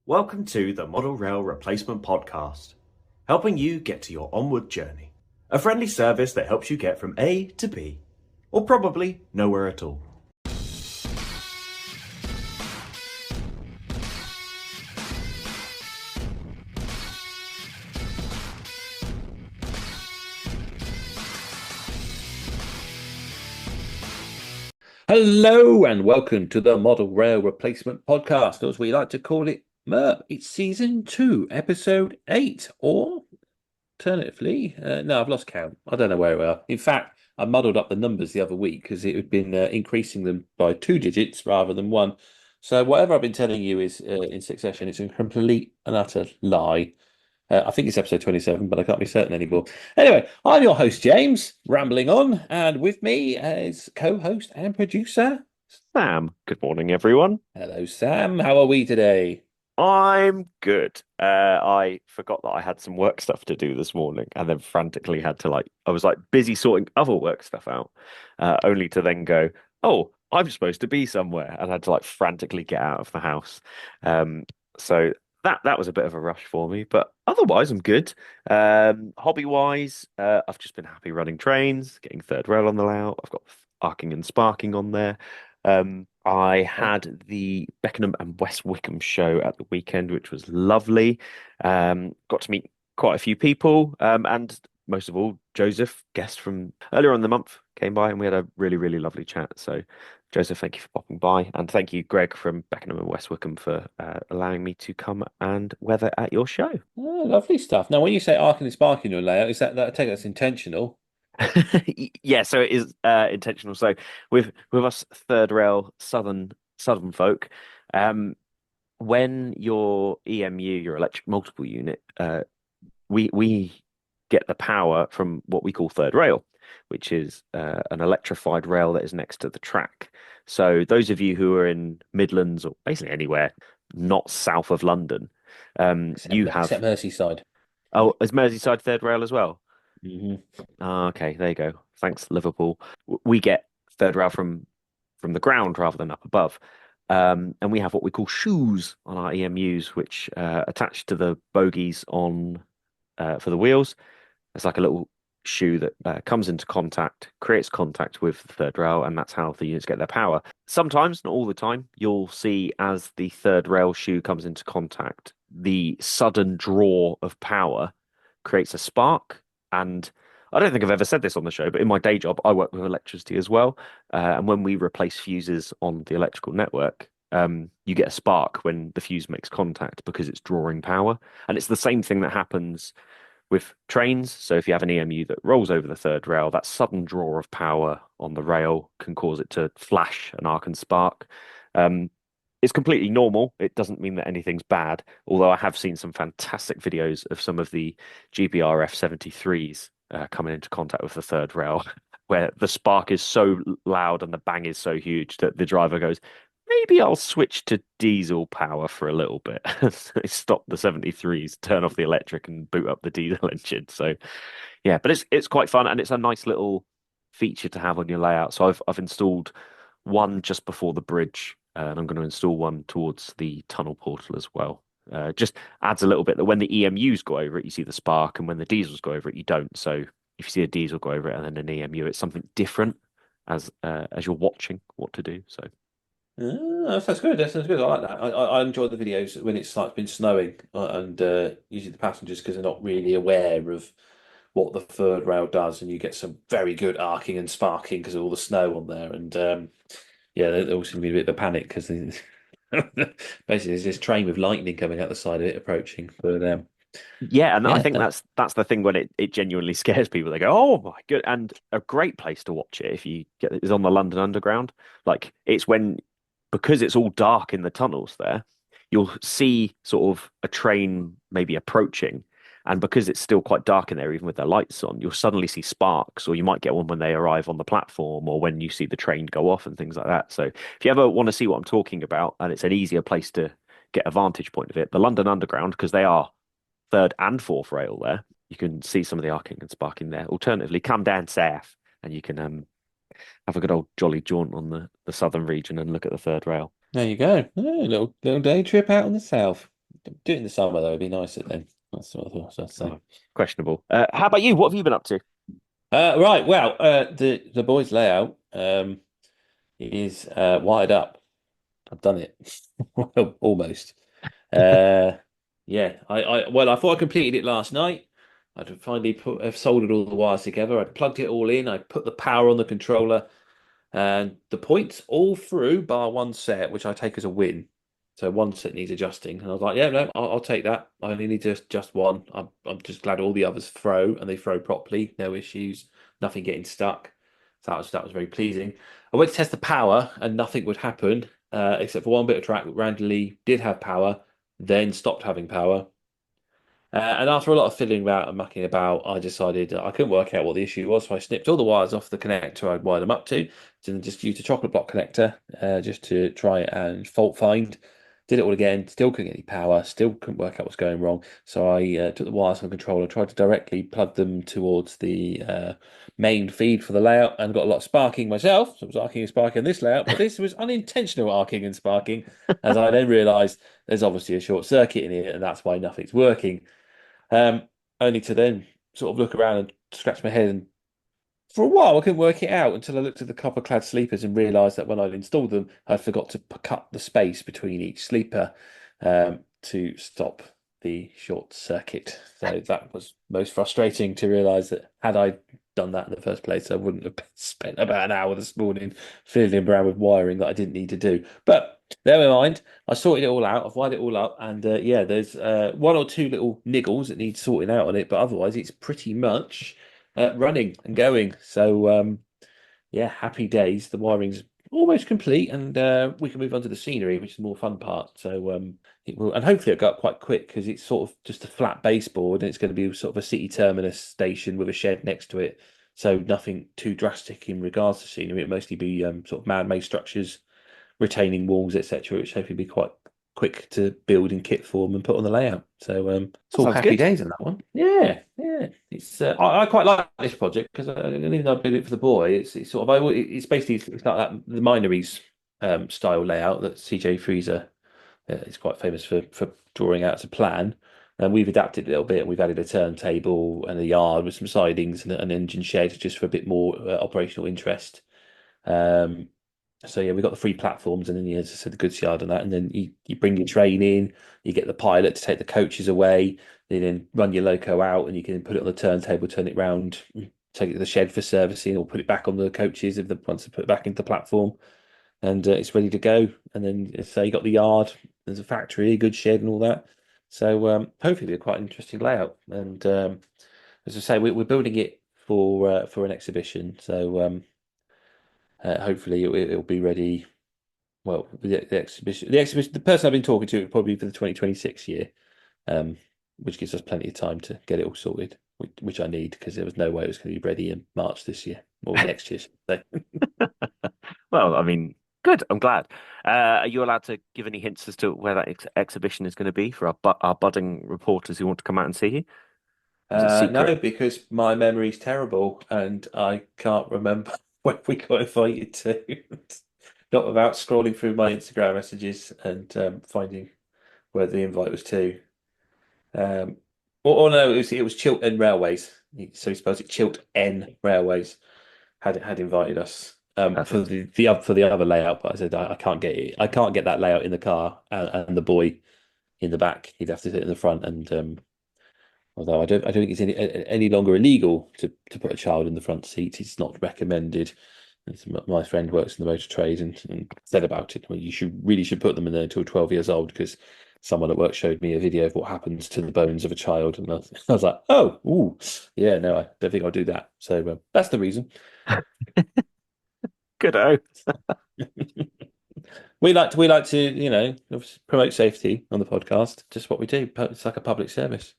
Welcome to the Model Rail Replacement Podcast, helping you get to your onward journey. A friendly service that helps you get from A to B, or probably nowhere at all. Hello and welcome to the Model Rail Replacement Podcast, or as we like to call it, MERP. It's Season 2, Episode 8, or alternatively, no, I've lost count. I don't know where we are. In fact, I muddled up the numbers the other week because it had been increasing them by 2 digits rather than one. So whatever I've been telling you is in succession. It's a complete and utter lie. I think it's episode 27, but I can't be certain anymore. Anyway, I'm your host, James, rambling on, and with me is co-host and producer, Sam, good morning, everyone. hello, Sam. How are we today? I'm good. I forgot that I had some work stuff to do this morning and then frantically had to I was busy sorting other work stuff out, only to then go, oh, I'm supposed to be somewhere and had to frantically get out of the house. So that was a bit of a rush for me, but otherwise I'm good. Hobby wise, I've just been happy running trains, getting third rail on the layout. I've got arcing and sparking on there. I Oh, had the Beckenham and West Wickham show at the weekend, which was lovely. Got to meet quite a few people, and most of all, Joseph, guest from earlier on in the month, came by and we had a really, really lovely chat. So, Joseph, thank you for popping by, and thank you, Greg from Beckenham and West Wickham, for allowing me to come and weather at your show. lovely stuff. Now, when you say arcing and sparking your layout, is that I take that's intentional? Yeah, so it is intentional. So with us third rail southern folk, um, when your EMU, your electric multiple unit, we get the power from what we call third rail, which is an electrified rail that is next to the track. So those of you who are in Midlands or basically anywhere not south of London, Except you have. Merseyside. Oh, is Merseyside third rail as well? Hmm. Ah, okay, there you go. Thanks, Liverpool. We get third rail from the ground rather than up above. And we have what we call shoes on our EMUs, which attach to the bogies on for the wheels. It's like a little shoe that comes into contact, creates contact with the third rail, and that's how the units get their power. Sometimes, not all the time, you'll see as the third rail shoe comes into contact, the sudden draw of power creates a spark. And I don't think I've ever said this on the show, but in my day job, I work with electricity as well. And when we replace fuses on the electrical network, you get a spark when the fuse makes contact because it's drawing power. And it's the same thing that happens with trains. So if you have an EMU that rolls over the third rail, that sudden draw of power on the rail can cause it to flash and arc and spark. Um, it's completely normal. It doesn't mean that anything's bad, although I have seen some fantastic videos of some of the GBRF 73s coming into contact with the third rail, where the spark is so loud and the bang is so huge that the driver goes, maybe I'll switch to diesel power for a little bit. Stop the 73s, turn off the electric and boot up the diesel engine. So yeah, but it's quite fun and it's a nice little feature to have on your layout. So I've installed one just before the bridge, and I'm going to install one towards the tunnel portal as well. Just adds a little bit that when the EMUs go over it, you see the spark, and when the diesels go over it, you don't. So if you see a diesel go over it and then an EMU, it's something different as you're watching what to do. So That sounds good. That sounds good. I like that. I enjoy the videos when it's like been snowing and usually the passengers because they're not really aware of what the third rail does, and you get some very good arcing and sparking because of all the snow on there. And yeah, they all seem to be a bit of a panic because basically there's this train with lightning coming out the side of it approaching. But yeah, and I yeah, think that's the thing when it genuinely scares people. They go, "Oh my good!" And a great place to watch it if you get is on the London Underground. Like it's when because it's all dark in the tunnels there, you'll see sort of a train maybe approaching, and because it's still quite dark in there, even with their lights on, you'll suddenly see sparks, or you might get one when they arrive on the platform, or when you see the train go off and things like that. So if you ever want to see what I'm talking about, and it's an easier place to get a vantage point of it, the London Underground, because they are third and fourth rail there. You can see some of the arcing and sparking there. Alternatively, come down south and you can have a good old jolly jaunt on the southern region and look at the third rail. there you go. Little day trip out on the south. Do it in the summer though. It'd be nicer then. That's what I thought I'd say. Oh, questionable. How about you? What have you been up to? Right. Well, the boys' layout is wired up. I've done it. Well, almost. Uh, yeah. I thought I completed it last night. I'd finally have soldered all the wires together. I'd plugged it all in. I put the power on the controller, and the points all through bar one set, which I take as a win. So one set needs adjusting, and I was like, "Yeah, no, I'll take that. I only need to adjust one. I'm just glad all the others throw and they throw properly, no issues, nothing getting stuck." So that was very pleasing. I went to test the power, and nothing would happen except for one bit of track that randomly did have power, then stopped having power. And after a lot of fiddling about and mucking about, I decided I couldn't work out what the issue was. So I snipped all the wires off the connector I'd wired them up to, and just used a chocolate block connector just to try and fault find. Did it all again, still couldn't get any power, still couldn't work out what's going wrong. So I took the wires from the controller, tried to directly plug them towards the main feed for the layout, and got a lot of sparking myself. So it was arcing and sparking on this layout, but this was unintentional arcing and sparking, as I then realised there's obviously a short circuit in here, and that's why nothing's working. Um, Only to then sort of look around and scratch my head. And for a while, I couldn't work it out until I looked at the copper-clad sleepers and realised that when I'd installed them, I'd forgot to cut the space between each sleeper to stop the short circuit. So that was most frustrating to realise that had I done that in the first place, I wouldn't have spent about an hour this morning fiddling around with wiring that I didn't need to do. But never mind. I sorted it all out. I've wired it all up, and yeah, there's one or two little niggles that need sorting out on it, but otherwise, it's pretty much running and going. So yeah, happy days. The wiring's almost complete, and we can move on to the scenery, which is the more fun part. So it will, and hopefully it'll go up quite quick because it's sort of just a flat baseboard, and it's going to be sort of a city terminus station with a shed next to it. So nothing too drastic in regards to scenery. It'll mostly be sort of man-made structures, retaining walls, etc., which hopefully be quite quick to build in kit form and put on the layout. So it's all Sounds happy good. days on that one. Yeah, yeah. It's I quite like this project because even though I did it for the boy, it's sort of it's basically it's like that the Minories style layout that CJ Freezer is quite famous for drawing out to plan. And we've adapted a little bit. We've added a turntable and a yard with some sidings and an engine shed just for a bit more operational interest. Um, so yeah, we've got the free platforms, and then as I said, the goods yard and that, and then you bring your train in, you get the pilot to take the coaches away, you then run your loco out, and you can put it on the turntable, turn it round, take it to the shed for servicing, or put it back on the coaches if the once to put it back into the platform, and it's ready to go. And then say you got the yard, there's a factory, a good shed, and all that. So hopefully, it'll be quite an interesting layout. And as I say, we're building it for an exhibition, so. Hopefully it'll be ready. Well, the exhibition, the person I've been talking to probably for the 2026 year, which gives us plenty of time to get it all sorted, which I need because there was no way it was going to be ready in March this year or next year. So. Well, I mean, good. I'm glad. Are you allowed to give any hints as to where that exhibition is going to be for our budding reporters who want to come out and see you? Is it No, secret? because my memory's terrible and I can't remember when we got invited to. Not without scrolling through my Instagram messages and finding where the invite was to. Or no, it was Chiltern Railways. So he suppose it Chiltern Railways had invited us for Perfect. for the other layout, but I said I can't get it. I can't get that layout in the car and the boy in the back. He'd have to sit in the front. And although I don't think it's any longer illegal to put a child in the front seat, it's not recommended. My friend works in the motor trade and said about it. Well, you should put them in there until 12 years old because someone at work showed me a video of what happens to the bones of a child, and I was like, oh, ooh, yeah, no, I don't think I'll do that. So that's the reason. Good. Oh. We like to promote safety on the podcast. Just what we do. It's like a public service.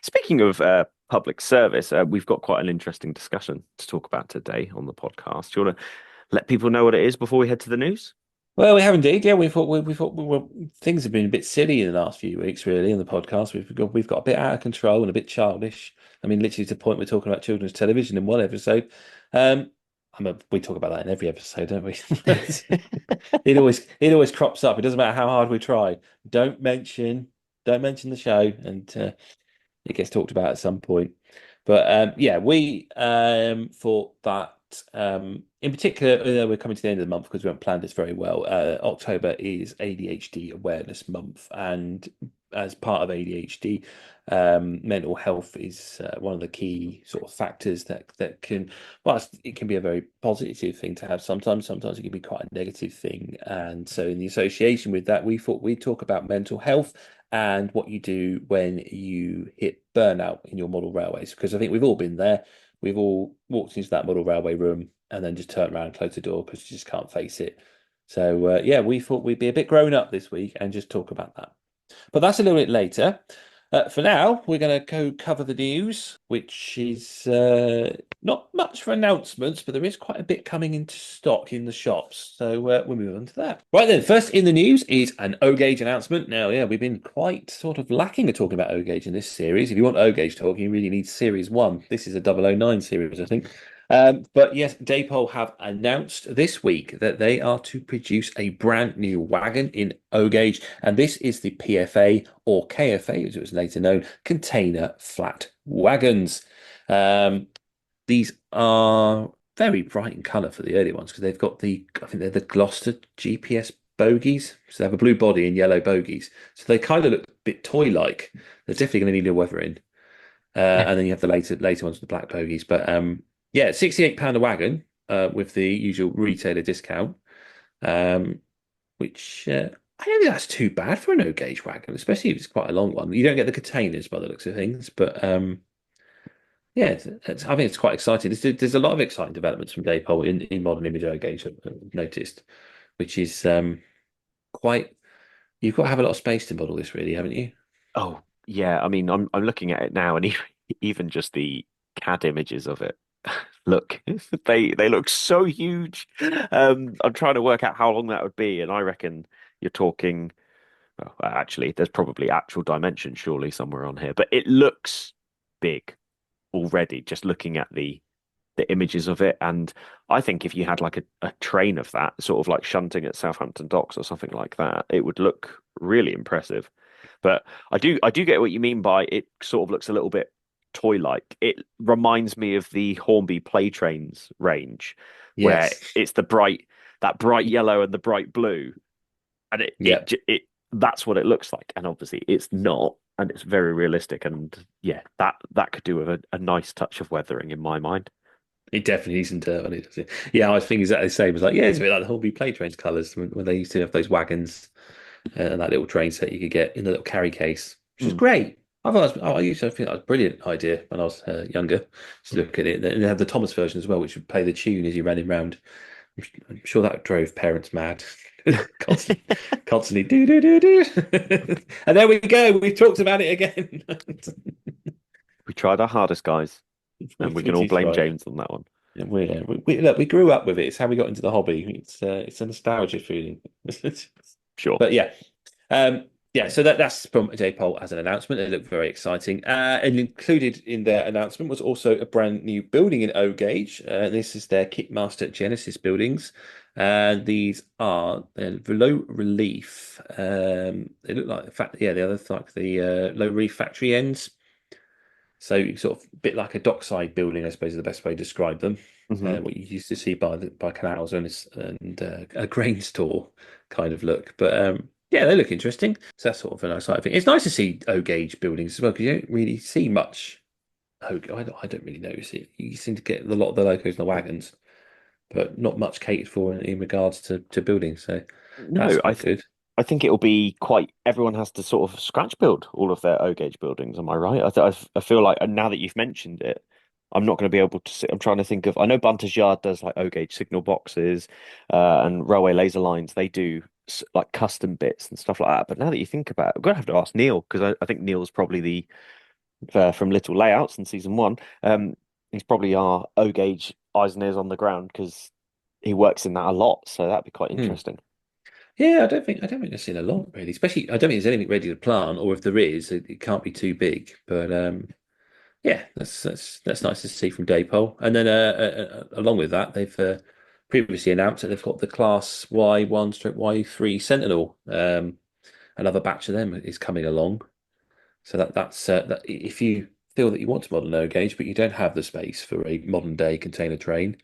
Speaking of public service, we've got quite an interesting discussion to talk about today on the podcast. Do you want to let people know what it is before we head to the news? Well, we have indeed. Yeah, things have been a bit silly in the last few weeks, really, in the podcast. We've got a bit out of control and a bit childish. I mean, literally to the point we're talking about children's television in one episode. we talk about that in every episode, don't we? It always crops up. It doesn't matter how hard we try. Don't mention don't mention the show, and it gets talked about at some point. But yeah, we thought that in particular, we're coming to the end of the month because we haven't planned this very well. October is ADHD Awareness Month, and as part of ADHD, mental health is one of the key sort of factors that can, well, it can be a very positive thing to have sometimes. Sometimes it can be quite a negative thing. And so, in the association with that, we thought we'd talk about mental health and what you do when you hit burnout in your model railways, because I think we've all been there. We've all walked into that model railway room and then just turned around and closed the door because you just can't face it. So yeah, we thought we'd be a bit grown up this week and just talk about that. But that's a little bit later. For now, we're going to go cover the news, which is not much for announcements, but there is quite a bit coming into stock in the shops. So we'll move on to that. Right then, first in the news is an O-Gauge announcement. Now, yeah, we've been quite sort of lacking at talking about O-Gauge in this series. If you want O-Gauge talk, you really need Series 1. This is a 009 series, I think. But yes, Daypol have announced this week that they are to produce a brand new wagon in O-Gauge, and this is the PFA or KFA, as it was later known, container flat wagons. These are very bright in colour for the early ones because they've got I think they're the Gloucester GPS bogies. So they have a blue body and yellow bogies. So they kind of look a bit toy-like. They're definitely going to need a weathering. And then you have the later ones with the black bogies. But yeah, £68 a wagon with the usual retailer discount, which I don't think that's too bad for an O-Gauge wagon, especially if it's quite a long one. You don't get the containers by the looks of things, but yeah, I think it's quite exciting. There's a lot of exciting developments from Daypol in modern image O-Gauge, I've noticed, which is quite. You've got to have a lot of space to model this, really, haven't you? Oh, yeah. I mean, I'm looking at it now, and even just the CAD images of it look they look so huge. I'm trying to work out how long that would be, and I reckon you're talking. Well, actually, there's probably actual dimensions surely somewhere on here, but it looks big already just looking at the images of it. And I think if you had like a train of that, sort of like shunting at Southampton Docks or something like that, it would look really impressive. But I do get what you mean by it sort of looks a little bit toy-like. It reminds me of the Hornby Play Trains range, where Yes. it's that bright yellow and the bright blue, and Yeah. it that's what it looks like. And obviously it's not, and it's very realistic. And yeah, that could do with a nice touch of weathering in my mind. It definitely isn't on it, does it? Yeah, I was thinking exactly the same. It's like, yeah, it's a bit like the Hornby Play Trains colours when they used to have those wagons and that little train set you could get in the little carry case, which is Mm. great. I used to think that was a brilliant idea when I was younger. Just look at it. And they had the Thomas version as well, which would play the tune as you ran him round. I'm sure that drove parents mad. Constantly do do do do. And there we go. We've talked about it again. We tried our hardest, guys, and we can all It is blame right. James on that one. Yeah, look, we grew up with it. It's how we got into the hobby. It's a nostalgia feeling. Sure. But yeah, yeah. So that's from J-Pol as an announcement. It looked very exciting. And included in their announcement was also a brand new building in O-Gauge. This is their Kitmaster Genesis buildings, and these are low relief. They look like, in fact, yeah, the other like the low relief factory ends. So sort of a bit like a dockside building, I suppose is the best way to describe them. Hmm. What you used to see by canals and a grain store kind of look. But yeah, they look interesting. So that's sort of a nice side of it. It's nice to see O gauge buildings as well because you don't really see much. I don't really notice it. You seem to get a lot of the locos and the wagons, but not much catered for in regards to building. So that's No, quite good. I think it'll be quite. Everyone has to sort of scratch build all of their O gauge buildings. Am I right? I feel like, and now that you've mentioned it, I'm not going to be able to. I'm trying to think of. I know Bunter's Yard does like O gauge signal boxes, and railway laser lines. They do like custom bits and stuff like that. But now that you think about it, I'm going to have to ask Neil because I think Neil's probably the from Little Layouts in season one. He's probably our O gauge eyes and ears on the ground because he works in that a lot. So that'd be quite Hmm. interesting. Yeah, I don't think I've seen a lot really. Especially, I don't think there's anything ready to plant, or if there is, it can't be too big. But Yeah, that's nice to see from Daypole. And then along with that, they've previously announced that they've got the Class Y1 stroke Y3 Sentinel. Another batch of them is coming along. So that if you feel that you want to model no gauge, but you don't have the space for a modern day container train,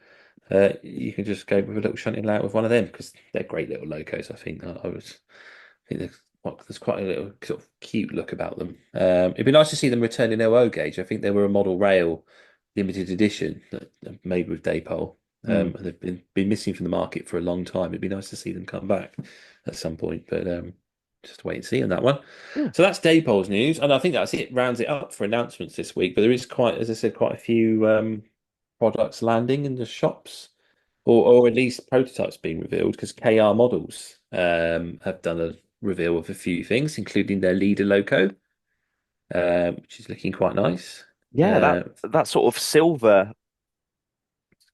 you can just go with a little shunting layout with one of them because they're great little locos. I think I think there's quite a little sort of cute look about them. It'd be nice to see them return in OO gauge. I think they were a model rail limited edition that made with Daypole. Mm. And they've been missing from the market for a long time. It'd be nice to see them come back at some point, but just wait and see on that one. Yeah. So that's Daypole's news, and I think that's it. Rounds it up for announcements this week. But there is quite, as I said, quite a few products landing in the shops, or at least prototypes being revealed because KR Models have done a reveal of a few things, including their leader loco, which is looking quite nice. Yeah, Uh, that sort of silver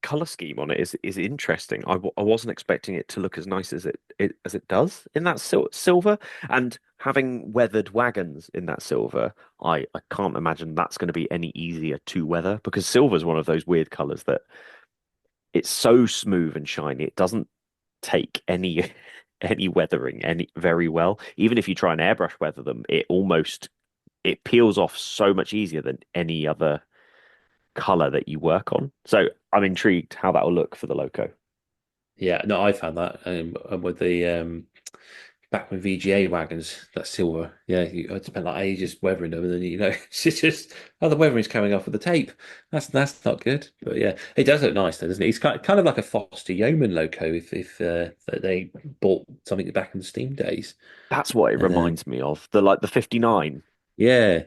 color scheme on it is interesting. I wasn't expecting it to look as nice as it does in that silver, and having weathered wagons in that silver, I can't imagine that's going to be any easier to weather because silver is one of those weird colors that it's so smooth and shiny. It doesn't take any any weathering any very well. Even if you try and airbrush weather them, it peels off so much easier than any other color that you work on. So I'm intrigued how that will look for the loco. yeah, no, I found that with the back with VGA wagons, that silver. Yeah, I spent like ages weathering them, and then it's just the weathering's coming off with the tape. That's not good. But yeah, it does look nice though, doesn't it? It's kind of like a Foster Yeoman loco if they bought something back in the Steam days. That's what it And reminds me of. The 59. yeah,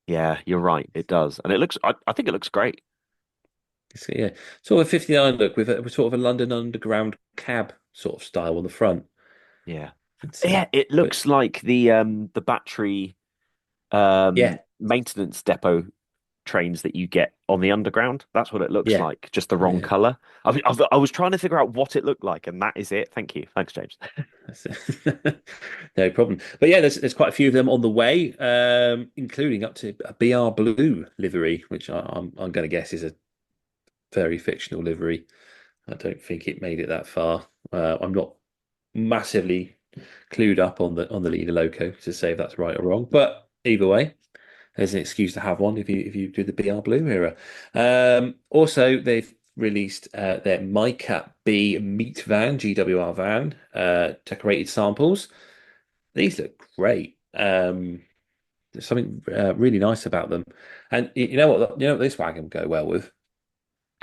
Yeah, you're right. It does. And I think it looks great. yeah, sort of a 59 look with sort of a London Underground cab sort of style on the front. Yeah. It's Yeah, it but looks like the battery yeah, maintenance depot trains that you get on the underground. That's what it looks yeah, like, just the wrong yeah. color. I was trying to figure out what it looked like, and that is it. Thank you. Thanks, James. That's it. No problem. But yeah, there's quite a few of them on the way, including up to a BR Blue livery, which I'm going to guess is a very fictional livery. I don't think it made it that far. I'm not massively clued up on the leader loco to say if that's right or wrong, but either way, there's an excuse to have one if you do the BR Blue era. Also, they've released their MyCat B Meat Van, GWR van, decorated samples. These look great. There's something really nice about them. And you know what? You know what this wagon would go well with?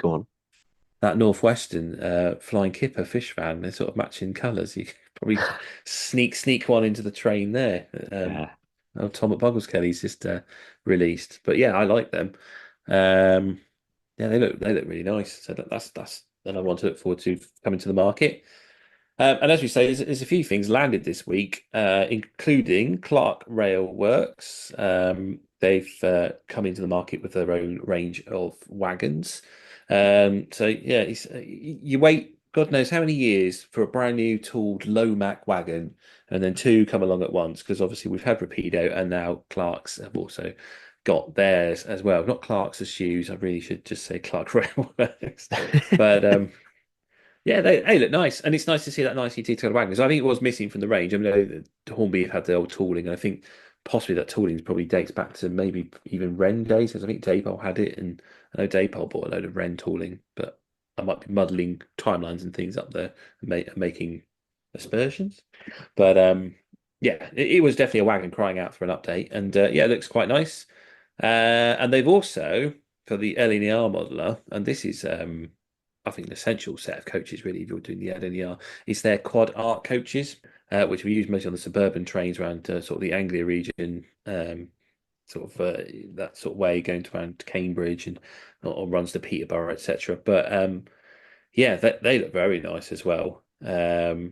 Go on. That Northwestern Flying Kipper fish van. They're sort of matching colours. You could probably sneak one into the train there. Yeah. Tom at Kelly's just released, but yeah, I like them. Um, yeah, they look really nice. So that's another one to look forward to coming to the market. And as we say, there's a few things landed this week, including Clark Rail Works. They've come into the market with their own range of wagons. So yeah, you wait God knows how many years for a brand new tooled low Mac wagon, and then two come along at once because obviously we've had Rapido and now Clark's have also got theirs as well. Not Clark's as shoes. I really should just say Clark Rail Works, but yeah, they look nice, and it's nice to see that nicely detailed wagon. So I think it was missing from the range. I mean, Hornby have had the old tooling, and I think possibly that tooling probably dates back to maybe even Wren days, because I think Daypole had it, and I know Daypole bought a load of Wren tooling, but I might be muddling timelines and things up there and making aspersions. But yeah, it was definitely a wagon crying out for an update, and yeah, it looks quite nice. And they've also for the LNER modeler, and this is I think an essential set of coaches really if you're doing the LNER, is their quad arc coaches, which we use mostly on the suburban trains around sort of the Anglia region, sort of that sort of way going to around Cambridge and or runs to Peterborough, etc. But yeah, they look very nice as well. So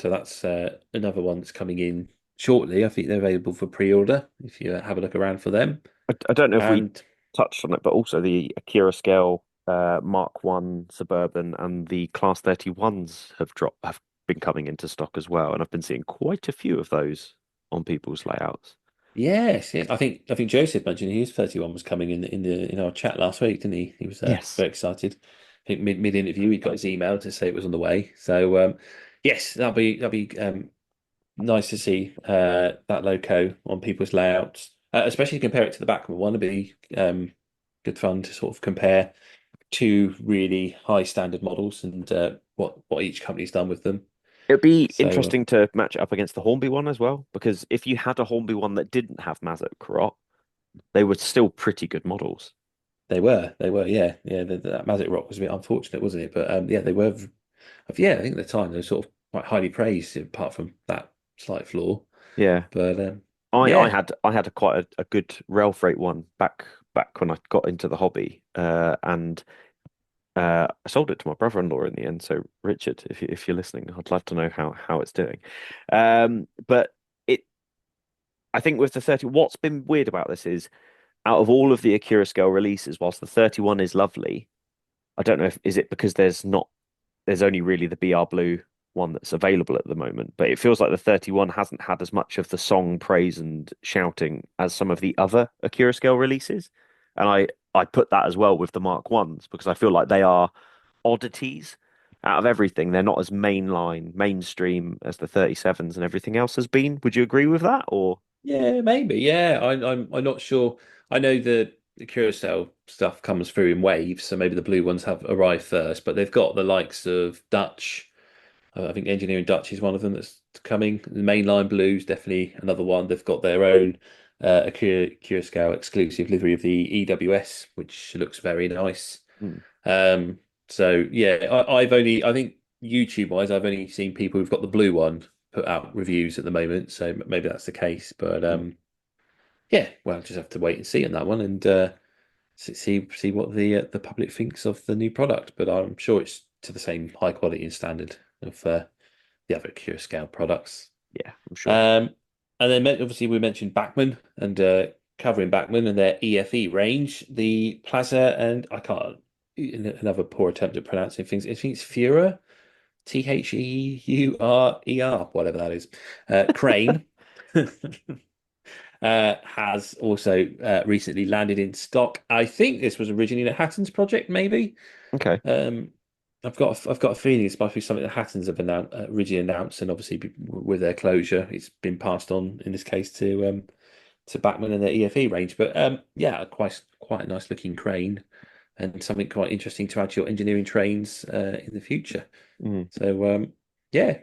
that's another one that's coming in shortly. I think they're available for pre-order if you have a look around for them. I don't know if we And touched on it, but also the Akira Scale Mark One Suburban and the Class 31s have been coming into stock as well, and I've been seeing quite a few of those on people's layouts. Yes, yes. I think Joseph mentioned his 31 was coming in our chat last week, didn't he? He was Yes. very excited. I think mid interview he got his email to say it was on the way. So yes, that'll be nice to see that logo on people's layouts, especially compare it to the Bachmann one. It'd be good fun to sort of compare two really high standard models and what each company's done with them. It'd be So interesting to match it up against the Hornby one as well, because if you had a Hornby one that didn't have Mazet Carrot, they were still pretty good models. yeah, yeah. That Magic Rock was a bit unfortunate, wasn't it? But yeah, they were. Yeah, I think at the time they were sort of quite highly praised, apart from that slight flaw. Yeah. But I yeah, had a quite a good rail freight one back when I got into the hobby, and I sold it to my brother-in-law in the end. So Richard, if you're listening, I'd love to know how it's doing. But it I think with the 30, what's been weird about this is out of all of the Akira scale releases, whilst the 31 is lovely, I don't know if is it because there's only really the BR Blue one that's available at the moment, but it feels like the 31 hasn't had as much of the song praise and shouting as some of the other Akira scale releases. And I put that as well with the Mark Ones because I feel like they are oddities out of everything. They're not as mainstream as the 37s and everything else has been. Would you agree with that? Or yeah, maybe. Yeah, I'm not sure. I know the Curacao stuff comes through in waves, so maybe the blue ones have arrived first, but they've got the likes of Dutch. I think Engineering Dutch is one of them that's coming. The Mainline Blues definitely another one. They've got their own Curacao exclusive livery of the EWS, which looks very nice. hmm, Um, so yeah, I think YouTube wise, I've only seen people who've got the blue one put out reviews at the moment. So maybe that's the case. But hmm, yeah, well, just have to wait and see on that one and see what the public thinks of the new product. But I'm sure it's to the same high quality and standard of the other Cure Scale products. yeah, I'm sure. Um, and then obviously we mentioned Bachmann and covering Bachmann and their EFE range, the Plaza, and I can't another poor attempt at pronouncing things. I think it's Fura, Theurer, whatever that is. Crane has also recently landed in stock. I think this was originally a Hatton's project, maybe. Okay. Um, I've got a feeling it's might be something that Hattons have originally announced, and obviously with their closure, it's been passed on in this case to Bachmann and their EFE range. But yeah, quite a nice looking crane and something quite interesting to add to your engineering trains in the future. Mm, So yeah,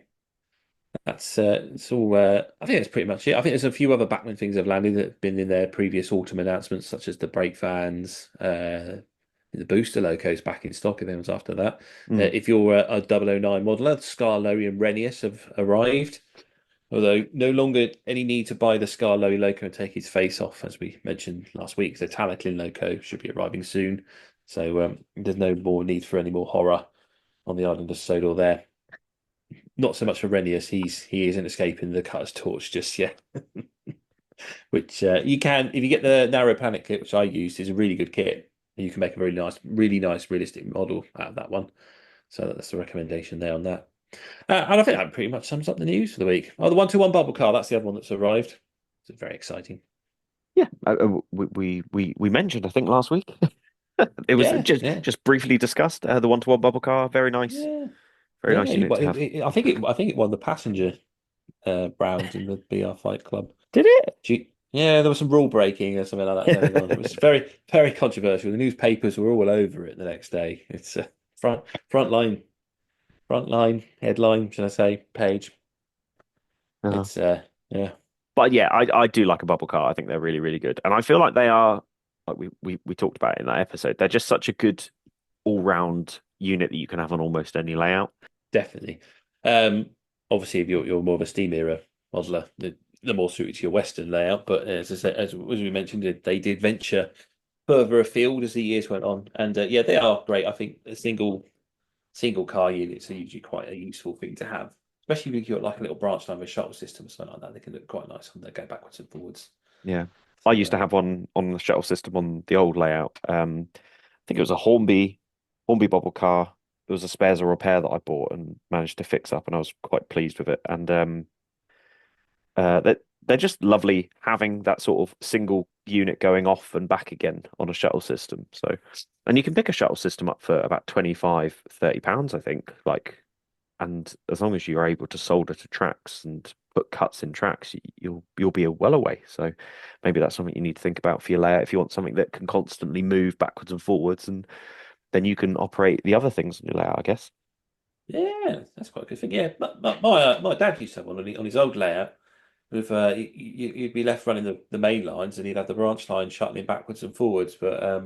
that's it's all. I think that's pretty much it. I think there's a few other Bachmann things that have landed that have been in their previous autumn announcements, such as the brake fans, the booster locos back in stock. If anyone's after that, mm. if you're a 009 modeler, Scarlo and Renius have arrived. Although no longer any need to buy the Scarlo loco and take its face off, as we mentioned last week. The Talaclin loco should be arriving soon, so there's no more need for any more horror on the island of Sodor there. Not so much for Renius. He isn't escaping the cutter's torch just yet. Which you can if you get the narrow planet kit, which I used, is a really good kit. You can make a really nice, realistic model out of that one. So that's the recommendation there on that. And I think that pretty much sums up the news for the week. Oh, the 121 bubble car, that's the other one that's arrived. It's very exciting. Yeah, we mentioned I think last week. It was Yeah, yeah, just briefly discussed the one-to-one bubble car. yeah, Very yeah. nice unit to have. I think it won the passenger round in the BR Fight Club. Did it? Yeah, there was some rule breaking or something like that going on. It was very, very controversial. The newspapers were all over it the next day. It's a front line, front line headline, should I say, page. Uh-huh. It's yeah, But yeah, I do like a bubble car. I think they're really good, and I feel like they are like we talked about it in that episode. They're just such a good all-round unit that you can have on almost any layout. definitely. Um, Obviously, if you're more of a steam era modeler, the more suited to your Western layout. But as I said, as we mentioned, they did venture further afield as the years went on, and yeah, they are great. I think a single car units are usually quite a useful thing to have, especially if you've got like a little branch line of a shuttle system or something like that. They can look quite nice when they go backwards and forwards. Yeah, I So used to have one on the shuttle system on the old layout. I think it was a Hornby bubble car. It was a spares or repair that I bought and managed to fix up, and I was quite pleased with it. And that they're just lovely having that sort of single unit going off and back again on a shuttle system. So, and you can pick a shuttle system up for about 25, £30, I think. Like, and as long as you're able to solder to tracks and put cuts in tracks, you'll be well away. So maybe that's something you need to think about for your layout if you want something that can constantly move backwards and forwards, and then you can operate the other things in your layout, I guess. Yeah, that's quite a good thing. Yeah, my dad used to have one on his old layout. With you'd be left running the main lines, and he'd have the branch line shuttling backwards and forwards. But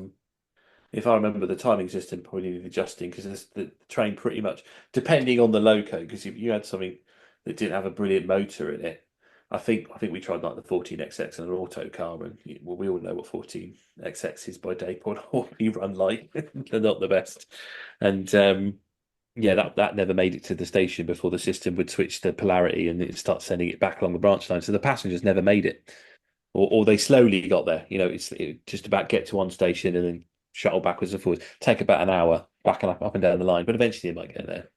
if I remember, the timing system probably needed adjusting because the train pretty much, depending on the loco, because you had something that didn't have a brilliant motor in it. I think we tried like the 14XX and an auto car, and well, we all know what 14XX is by day point you run like. They're not the best, and yeah, that never made it to the station before the system would switch to polarity and it start sending it back along the branch line. So the passengers never made it, or they slowly got there. It just about get to one station and then shuttle backwards and forwards. Take about an hour back and up and down the line, but eventually it might get there.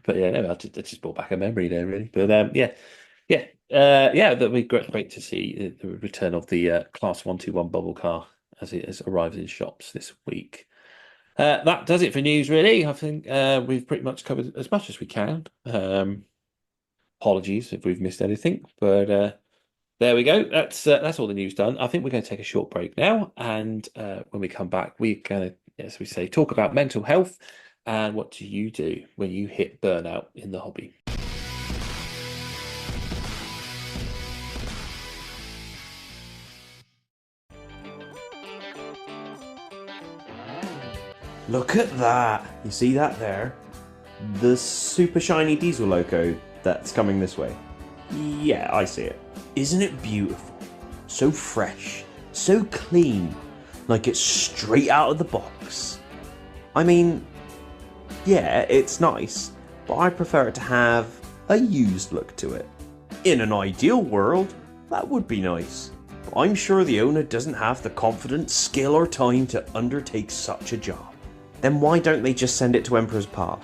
But yeah, no, that just brought back a memory there, really. But yeah, that'd be great to see the return of the Class 121 bubble car as it has arrived in shops this week. That does it for news, really. I think we've pretty much covered as much as we can. Apologies if we've missed anything, but there we go. That's all the news done. I think we're going to take a short break now, and when we come back, we're going to, as we say, talk about mental health and what do you do when you hit burnout in the hobby. Look at that! You see that there? The super shiny diesel loco that's coming this way. Yeah, I see it. Isn't it beautiful? So fresh, so clean, like it's straight out of the box. I mean, yeah, it's nice, but I prefer it to have a used look to it. In an ideal world, that would be nice, but I'm sure the owner doesn't have the confidence, skill or time to undertake such a job. Then why don't they just send it to Emperor's Path?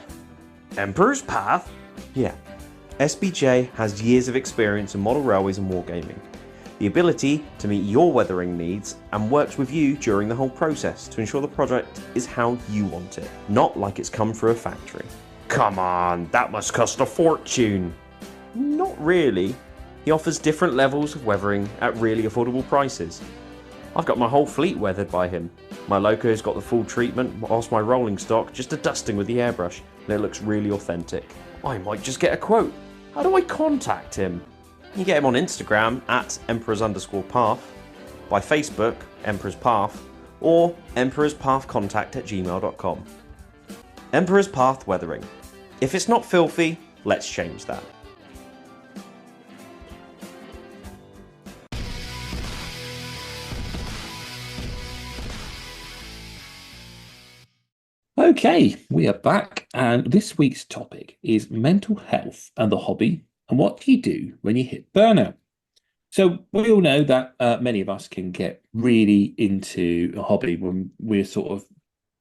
Emperor's Path? Yeah. SBJ has years of experience in model railways and wargaming, the ability to meet your weathering needs, and works with you during the whole process to ensure the project is how you want it, not like it's come through a factory. Come on, that must cost a fortune. Not really. He offers different levels of weathering at really affordable prices. I've got my whole fleet weathered by him. My loco's got the full treatment, whilst my rolling stock just a dusting with the airbrush, and it looks really authentic. I might just get a quote. How do I contact him? You get him on Instagram at emperors_path, by Facebook, Emperor's Path, or emperorspathcontact@gmail.com. Emperor's Path Weathering. If it's not filthy, let's change that. Okay, we are back, and this week's topic is mental health and the hobby, and what do you do when you hit burnout? So we all know that many of us can get really into a hobby when we're sort of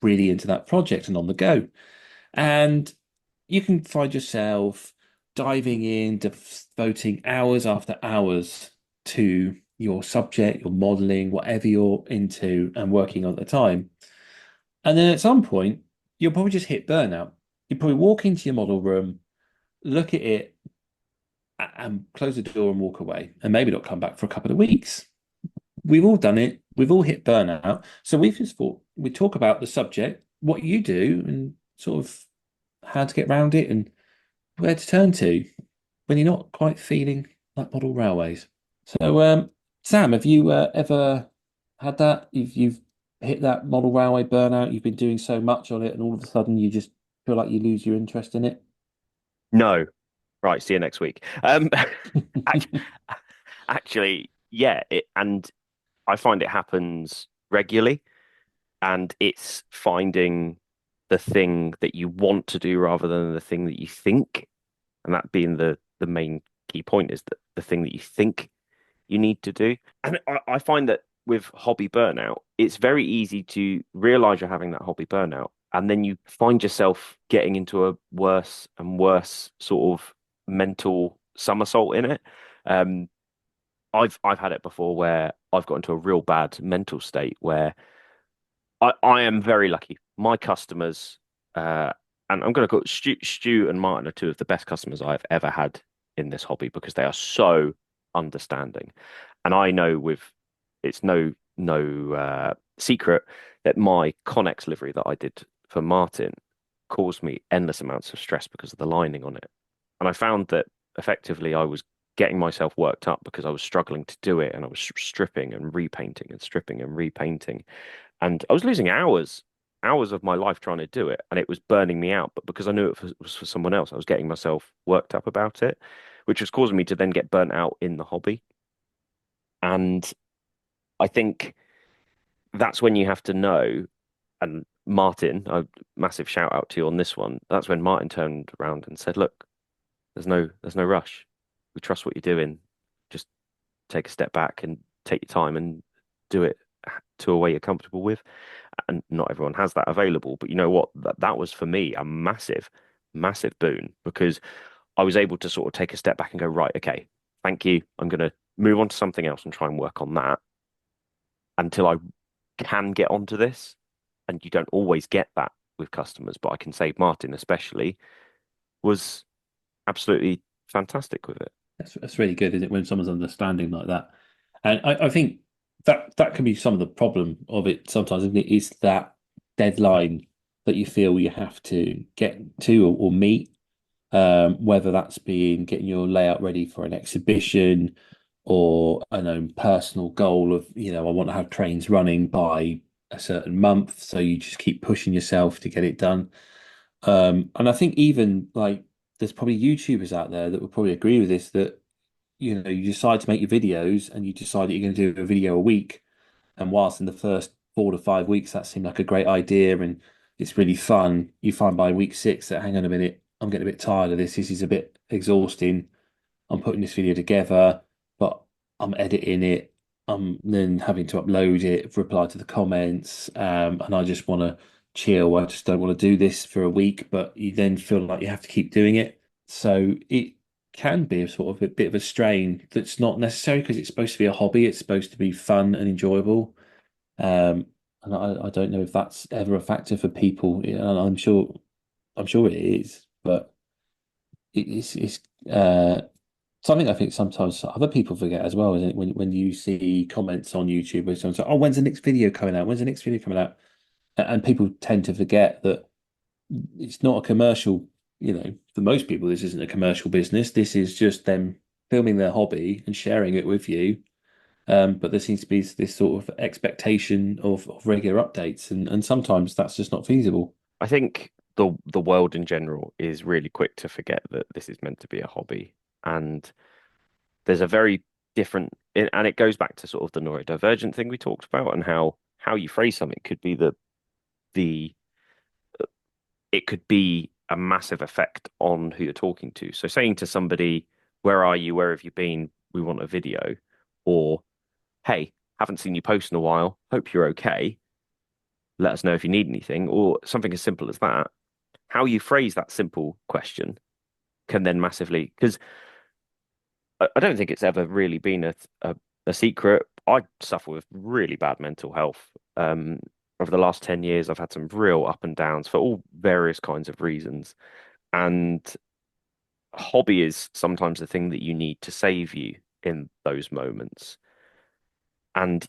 really into that project and on the go. And you can find yourself diving in, devoting hours after hours to your subject, your modeling, whatever you're into and working on at the time. And then at some point, you'll probably just hit burnout. You probably walk into your model room, look at it, and close the door and walk away, and maybe not come back for a couple of weeks. We've all done it. We've all hit burnout. So we've just thought we'd talk about the subject, what you do, and sort of how to get around it and where to turn to when you're not quite feeling like model railways. So, Sam, have you ever had that? You've hit that model railway burnout. You've been doing so much on it, and all of a sudden you just feel like you lose your interest in it. No. Right, see you next week. Act- Actually, yeah, and I find it happens regularly, and it's finding the thing that you want to do rather than the thing that you think, and that being the main key point is that the thing that you think you need to do. And I find that with hobby burnout, it's very easy to realize you're having that hobby burnout, and then you find yourself getting into a worse and worse sort of mental somersault in it. Um, I've had it before where I've got into a real bad mental state where I am very lucky. My customers, and I'm going to call it Stu and Martin are two of the best customers I've ever had in this hobby because they are so understanding. And I know it's no secret that my Connex livery that I did for Martin caused me endless amounts of stress because of the lining on it. And I found that effectively I was getting myself worked up because I was struggling to do it and I was stripping and repainting and stripping and repainting. And I was losing hours of my life trying to do it, and it was burning me out. But because I knew was for someone else, I was getting myself worked up about it, which was causing me to then get burnt out in the hobby. And I think that's when you have to know. And Martin, a massive shout out to you on this one. That's when Martin turned around and said, "Look, there's no rush. We trust what you're doing. Just take a step back and take your time and do it to a way you're comfortable with." And not everyone has that available, but you know what? That was for me a massive, massive boon because I was able to sort of take a step back and go, right, okay, thank you. I'm going to move on to something else and try and work on that until I can get onto this. And you don't always get that with customers, but I can say Martin especially was absolutely fantastic with it. That's really good, isn't it, when someone's understanding like that? And I think that can be some of the problem of it sometimes, isn't it? Is that deadline that you feel you have to get to or meet, whether that's being getting your layout ready for an exhibition or an own personal goal of, I want to have trains running by a certain month. So you just keep pushing yourself to get it done. And I think even like there's probably YouTubers out there that would probably agree with this that you decide to make your videos and you decide that you're going to do a video a week. And whilst in the first 4 to 5 weeks that seemed like a great idea and it's really fun, you find by week 6 that hang on a minute, I'm getting a bit tired of this. This is a bit exhausting. I'm putting this video together, but I'm editing it. I'm then having to upload it, reply to the comments, and I just want to chill. I just don't want to do this for a week, but you then feel like you have to keep doing it. So it can be a sort of a bit of a strain that's not necessary because it's supposed to be a hobby. It's supposed to be fun and enjoyable. And I don't know if that's ever a factor for people. And I'm sure it is, but it's something I think sometimes other people forget as well, isn't it? When you see comments on YouTube where someone's like, "Oh, when's the next video coming out? When's the next video coming out?" And people tend to forget that it's not a commercial. For most people, this isn't a commercial business. This is just them filming their hobby and sharing it with you. But there seems to be this sort of expectation of regular updates, and sometimes that's just not feasible. I think the world in general is really quick to forget that this is meant to be a hobby. And there's a very different, and it goes back to sort of the neurodivergent thing we talked about and how you phrase something could be the it could be a massive effect on who you're talking to. So saying to somebody, "Where are you? Where have you been? We want a video," or "Hey, haven't seen you post in a while. Hope you're okay. Let us know if you need anything," or something as simple as that. How you phrase that simple question can then massively, because I don't think it's ever really been a secret. I suffer with really bad mental health. Over the last 10 years, I've had some real up and downs for all various kinds of reasons. And hobby is sometimes the thing that you need to save you in those moments. And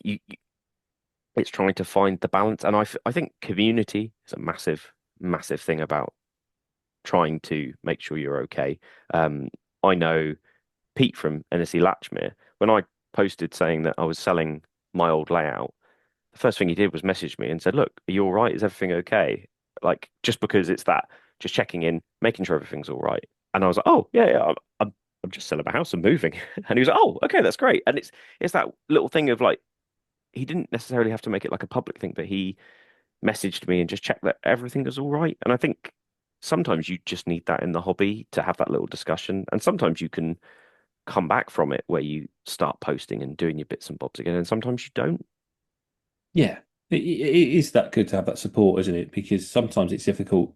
it's trying to find the balance. And I think community is a massive, massive thing about trying to make sure you're okay. I know Pete from NSE Latchmere, when I posted saying that I was selling my old layout, the first thing he did was message me and said, "Look, are you all right? Is everything okay?" Like, just because it's that, just checking in, making sure everything's all right. And I was like, "Oh, yeah, yeah, I'm just selling my house and moving." And he was like, "Oh, okay, that's great." And it's that little thing of like, he didn't necessarily have to make it like a public thing, but he messaged me and just checked that everything is all right. And I think sometimes you just need that in the hobby to have that little discussion. And sometimes you can come back from it where you start posting and doing your bits and bobs again, and sometimes you don't. Yeah, it is that good to have that support, isn't it? Because sometimes it's difficult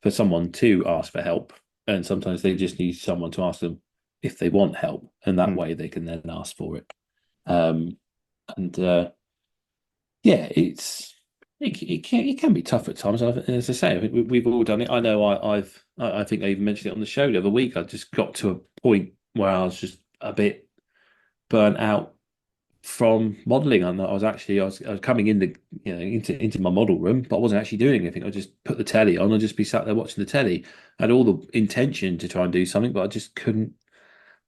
for someone to ask for help, and sometimes they just need someone to ask them, if they want help, and that Mm. way they can then ask for it. Um, and yeah, it can be tough at times. As I say, I think we've all done it. I know I think I even mentioned it on the show the other week. I just got to a point where I was just a bit burnt out from modeling. And I was coming into my model room, but I wasn't actually doing anything. I just put the telly on and just be sat there watching the telly. I had all the intention to try and do something, but I just couldn't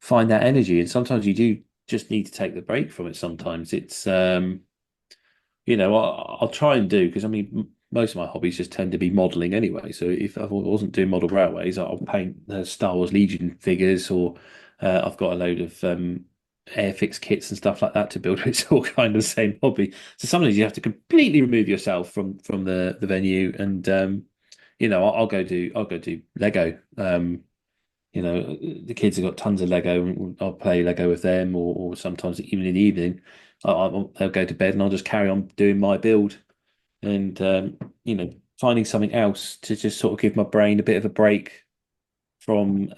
find that energy. And sometimes you do just need to take the break from it. Sometimes it's I'll try and do, because I mean, most of my hobbies just tend to be modeling anyway. So if I wasn't doing model railways, I'll paint Star Wars Legion figures, or I've got a load of airfix kits and stuff like that to build. It's all kind of the same hobby. So sometimes you have to completely remove yourself from the venue, and I'll go do Lego. The kids have got tons of Lego, and I'll play Lego with them, or sometimes even in the evening, they'll go to bed and I'll just carry on doing my build, and finding something else to just sort of give my brain a bit of a break from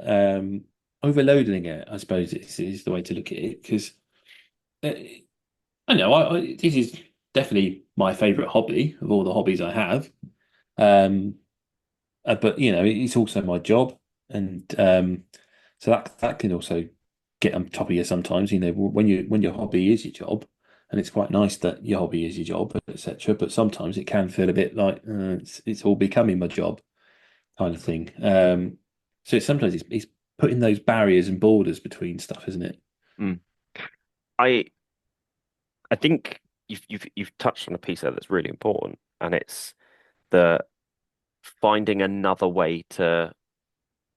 overloading it, I suppose is the way to look at it. Because I know this is definitely my favorite hobby of all the hobbies I have. Um, but it's also my job, and so that can also get on top of you sometimes. When your hobby is your job, and it's quite nice that your hobby is your job, etc. But sometimes it can feel a bit like it's all becoming my job kind of thing. So sometimes it's putting those barriers and borders between stuff, isn't it? Mm. I I think you've touched on a piece there that's really important, and it's the finding another way to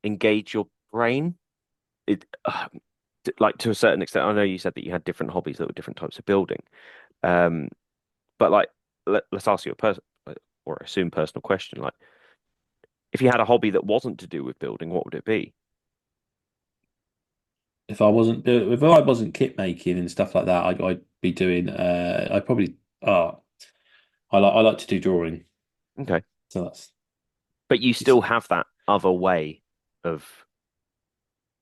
engage your brain. It like, to a certain extent. I know you said that you had different hobbies that were different types of building, um, but like let's ask you a person or assume personal question. Like, if you had a hobby that wasn't to do with building, what would it be? If I wasn't kit making and stuff like that, I'd be doing. I'd probably art. I like to do drawing, Okay, so that's but you it's, still have that other way of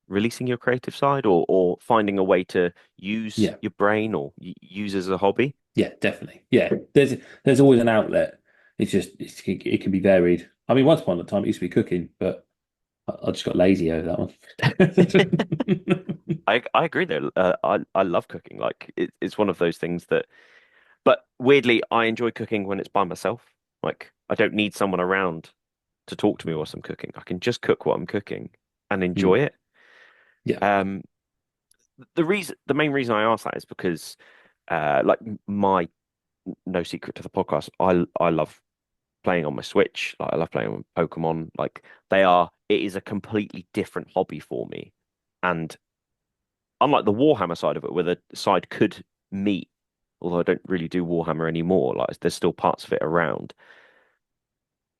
releasing your creative side, or finding a way to use yeah. your brain, or use as a hobby. Yeah, definitely. Yeah, there's always an outlet. It can be varied. I mean, once upon a time it used to be cooking, but I just got lazy over that one. I agree though. I love cooking. Like, it's one of those things that, but weirdly, I enjoy cooking when it's by myself. Like, I don't need someone around to talk to me whilst I'm cooking. I can just cook what I'm cooking and enjoy Mm, it. yeah. Um, the main reason I ask that is because, like, my no secret to the podcast, I love playing on my Switch. Like, I love playing on Pokemon. Like, it is a completely different hobby for me. And unlike the Warhammer side of it, where the side could meet, although I don't really do Warhammer anymore, like, there's still parts of it around.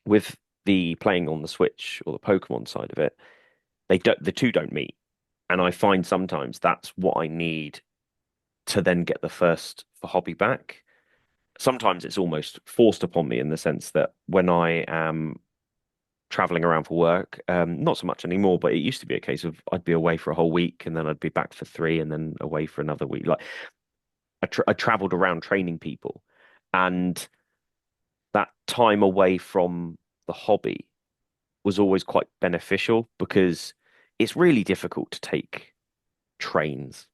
With the playing on the Switch or the Pokemon side of it, the two don't meet. And I find sometimes that's what I need to then get the first for hobby back. Sometimes it's almost forced upon me, in the sense that when I am traveling around for work, not so much anymore, but it used to be a case of I'd be away for a whole week, and then I'd be back for three, and then away for another week. Like, I traveled around training people, and that time away from the hobby was always quite beneficial, because it's really difficult to take trains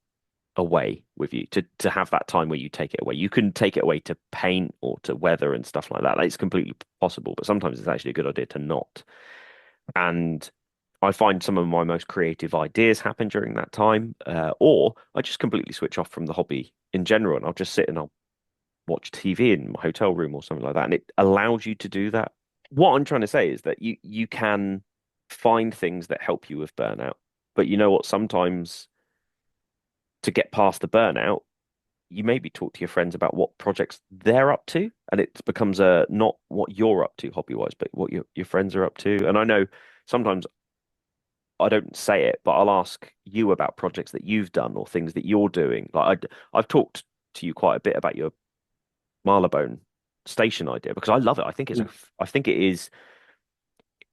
away with you, to have that time where you take it away. You can take it away to paint or to weather and stuff like that. It's completely possible, but sometimes it's actually a good idea to not. And I find some of my most creative ideas happen during that time, or I just completely switch off from the hobby in general, and I'll just sit and I'll watch TV in my hotel room or something like that. And it allows you to do that. What I'm trying to say is that you can find things that help you with burnout, but you know what? Sometimes, to get past the burnout, you maybe talk to your friends about what projects they're up to, and it becomes a not what you're up to hobby wise, but what your friends are up to. And I know sometimes I don't say it, but I'll ask you about projects that you've done or things that you're doing. Like, I've talked to you quite a bit about your Marylebone station idea, because I love it. I think it is,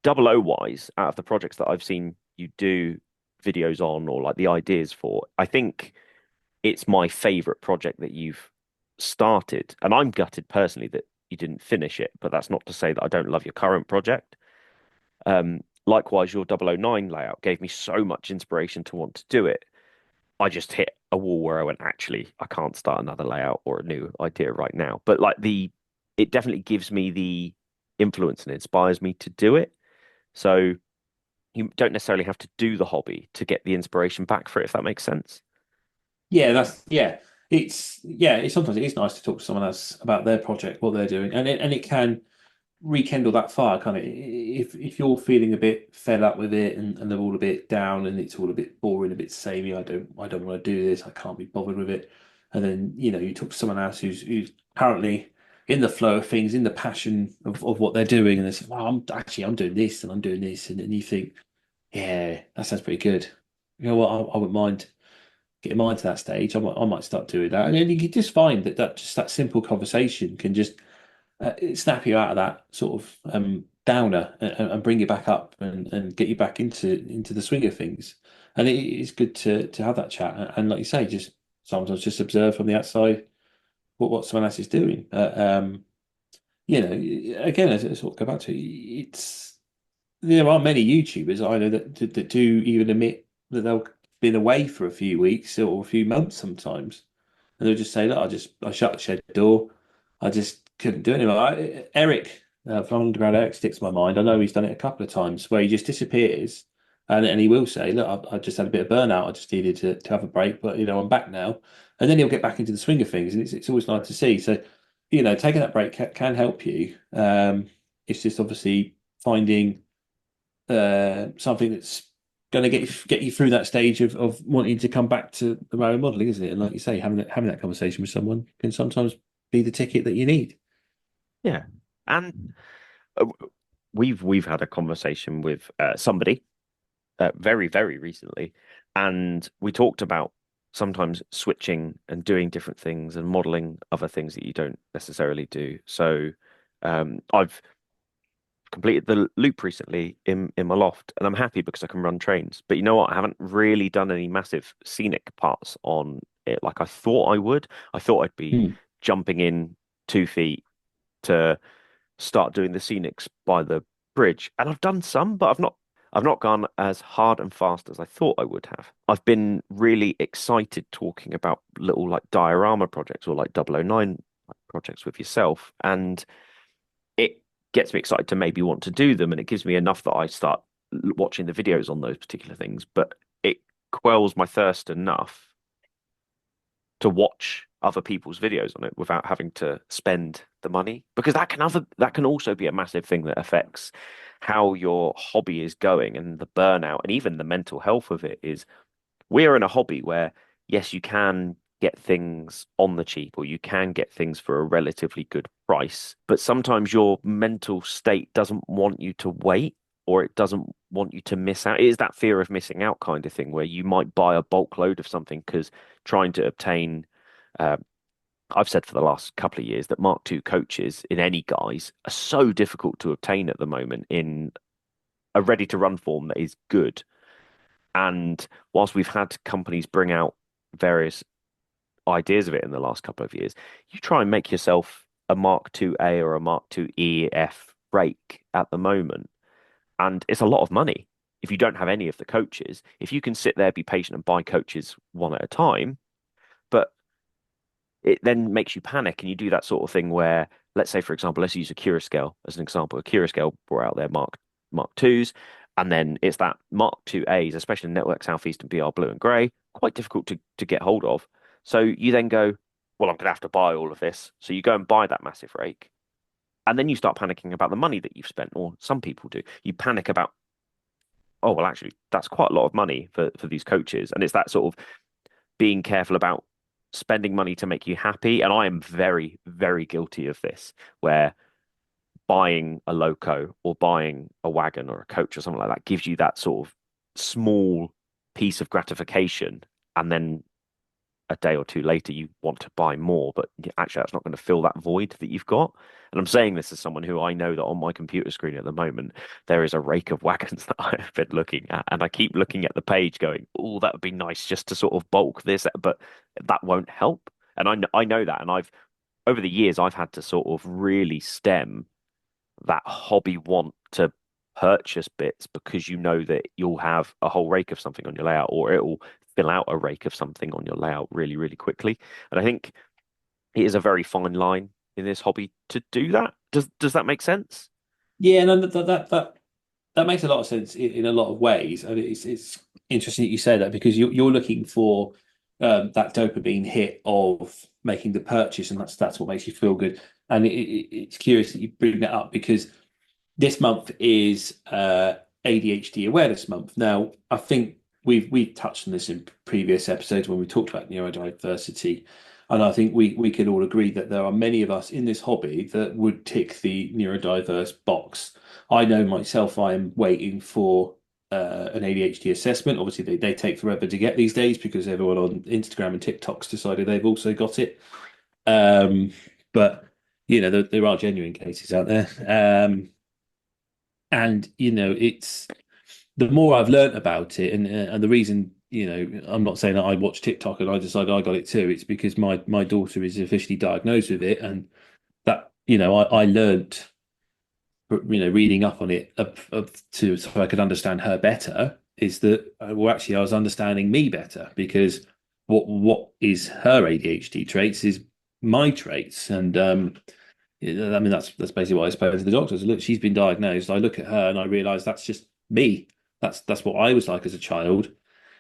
double O wise, out of the projects that I've seen you do, videos on or like the ideas for. I think it's my favorite project that you've started, and I'm gutted personally that you didn't finish it, but that's not to say that I don't love your current project. Likewise, your 009 layout gave me so much inspiration to want to do it. I just hit a wall where I went, actually, I can't start another layout or a new idea right now. But like it definitely gives me the influence and inspires me to do it. So you don't necessarily have to do the hobby to get the inspiration back for it, if that makes sense. Yeah, It's sometimes it is nice to talk to someone else about their project, what they're doing, and it can rekindle that fire, kind of. If you're feeling a bit fed up with it and they're all a bit down and it's all a bit boring, a bit samey, I don't want to do this, I can't be bothered with it. And then, you talk to someone else who's currently in the flow of things, in the passion of what they're doing, and they say, well, I'm doing this and I'm doing this, and you think, yeah, that sounds pretty good. You know what, I wouldn't mind getting mine to that stage. I might start doing that. And then you can just find that simple conversation can just snap you out of that sort of downer and bring you back up and get you back into the swing of things. And it's good to have that chat. And like you say, just sometimes just observe from the outside what someone else is doing. Again, as I sort of go back to, it's there are many YouTubers I know that do even admit that they'll been away for a few weeks or a few months sometimes, and they'll just say, "Look, I shut the shed door. I just couldn't do it anymore." Eric from Underground Eric sticks to my mind. I know he's done it a couple of times where he just disappears, and he will say, "Look, I just had a bit of burnout. I just needed to have a break, but I'm back now." And then he'll get back into the swing of things, and it's always nice to see. So, taking that break can help you. It's just obviously finding something that's going to get you through that stage of wanting to come back to the role modeling, isn't it? And like you say, having that conversation with someone can sometimes be the ticket that you need. Yeah. And uh, we've had a conversation with somebody very, very recently, and we talked about sometimes switching and doing different things and modeling other things that you don't necessarily do. So I've completed the loop recently in my loft, and I'm happy because I can run trains. But you know what? I haven't really done any massive scenic parts on it like I thought I would. I thought I'd be Hmm. jumping in 2 feet to start doing the scenics by the bridge, and I've done some, but I've not gone as hard and fast as I thought I would have. I've been really excited talking about little like diorama projects or like 009 projects with yourself, and it gets me excited to maybe want to do them, and it gives me enough that I start watching the videos on those particular things, but it quells my thirst enough to watch other people's videos on it without having to spend the money, because that can also be a massive thing that affects how your hobby is going, and the burnout and even the mental health of it is we're in a hobby where, yes, you can get things on the cheap or you can get things for a relatively good price, but sometimes your mental state doesn't want you to wait, or it doesn't want you to miss out. It is that fear of missing out kind of thing where you might buy a bulk load of something because trying to obtain. Uh, I've said for the last couple of years that Mark II coaches in any guise are so difficult to obtain at the moment in a ready to run form that is good. And whilst we've had companies bring out various ideas of it in the last couple of years, you try and make yourself a Mark II-A or a Mark II-E F rake at the moment, and it's a lot of money if you don't have any of the coaches. If you can sit there, be patient, and buy coaches one at a time, but it then makes you panic, and you do that sort of thing where, let's say, for example, let's use a Cura scale as an example. A Cura scale brought out their Mark IIs, and then it's that Mark II-As, especially in Network Southeast and BR Blue and Grey, quite difficult to get hold of. So you then go, well, I'm going to have to buy all of this. So you go and buy that massive rake, and then you start panicking about the money that you've spent, or some people do. You panic about, oh, well, actually, that's quite a lot of money for these coaches, and it's that sort of being careful about spending money to make you happy. And I am very, very guilty of this, where buying a loco or buying a wagon or a coach or something like that gives you that sort of small piece of gratification. And then a day or two later you want to buy more, but actually that's not going to fill that void that you've got. And I'm saying this as someone who I know that on my computer screen at the moment there is a rake of wagons that I've been looking at, and I keep looking at the page going, oh, that would be nice just to sort of bulk this, but that won't help. And I know that, and I've over the years I've had to sort of really stem that hobby want to purchase bits because you know that you'll have a whole rake of something on your layout, or it'll fill out a rake of something on your layout really, really quickly. And I think it is a very fine line in this hobby to do that. Does that make sense? Yeah, no, that makes a lot of sense in a lot of ways, and it's interesting that you say that because you're looking for that dopamine hit of making the purchase, and that's what makes you feel good. And it's curious that you bring that up because this month is ADHD Awareness Month. Now, I think we've touched on this in previous episodes when we talked about neurodiversity, and I think we can all agree that there are many of us in this hobby that would tick the neurodiverse box. I know myself, I am waiting for an ADHD assessment. Obviously, they take forever to get these days because everyone on Instagram and TikTok's decided they've also got it. But there are genuine cases out there. And it's the more I've learnt about it, and the reason, I'm not saying that I watch TikTok and I decided I got it too. It's because my daughter is officially diagnosed with it, and that I learnt reading up on it so I could understand her better. Is that well, actually I was understanding me better because what is her ADHD traits is my traits, and I mean, that's basically what I spoke to the doctors. Look, she's been diagnosed. I look at her and I realize that's just me. That's what I was like as a child.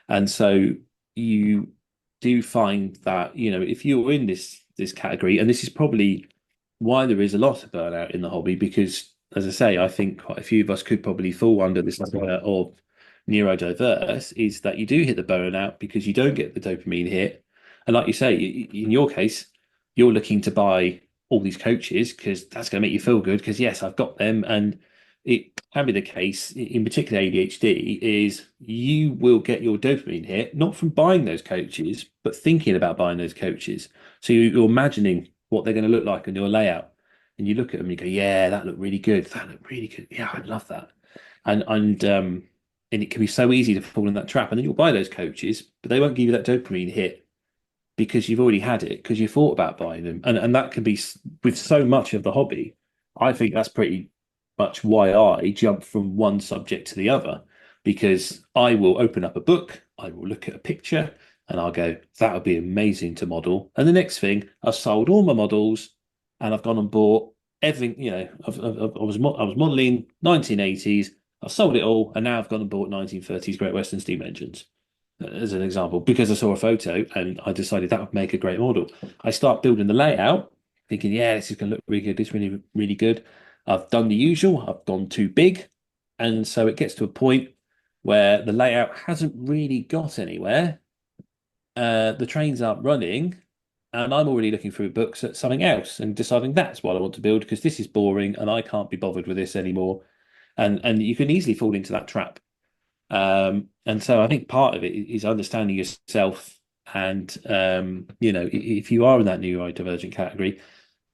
And so you do find that, if you're in this category, and this is probably why there is a lot of burnout in the hobby, because as I say, I think quite a few of us could probably fall under this layer of neurodiverse, is that you do hit the burnout because you don't get the dopamine hit. And like you say, in your case, you're looking to buy all these coaches because that's going to make you feel good because yes, I've got them. And it can be the case in particular ADHD is you will get your dopamine hit not from buying those coaches but thinking about buying those coaches. So you're imagining what they're going to look like on your layout, and you look at them and you go, yeah, that looked really good, that looked really good, yeah, I love that. And it can be so easy to fall in that trap, and then you'll buy those coaches but they won't give you that dopamine hit because you've already had it because you thought about buying them. And that can be with so much of the hobby. I think that's pretty much why I jump from one subject to the other, because I will open up a book, I will look at a picture, and I'll go, that would be amazing to model. And the next thing, I've sold all my models and I've gone and bought everything. I was modeling 1980s, I've sold it all, and now I've gone and bought 1930s Great Western steam engines as an example, because I saw a photo and I decided that would make a great model. I start building the layout, thinking, yeah, this is going to look really good. It's really, really good. I've done the usual. I've gone too big. And so it gets to a point where the layout hasn't really got anywhere. The trains aren't running. And I'm already looking through books at something else and deciding that's what I want to build because this is boring and I can't be bothered with this anymore. And you can easily fall into that trap. And so I think part of it is understanding yourself. And, if you are in that neurodivergent category,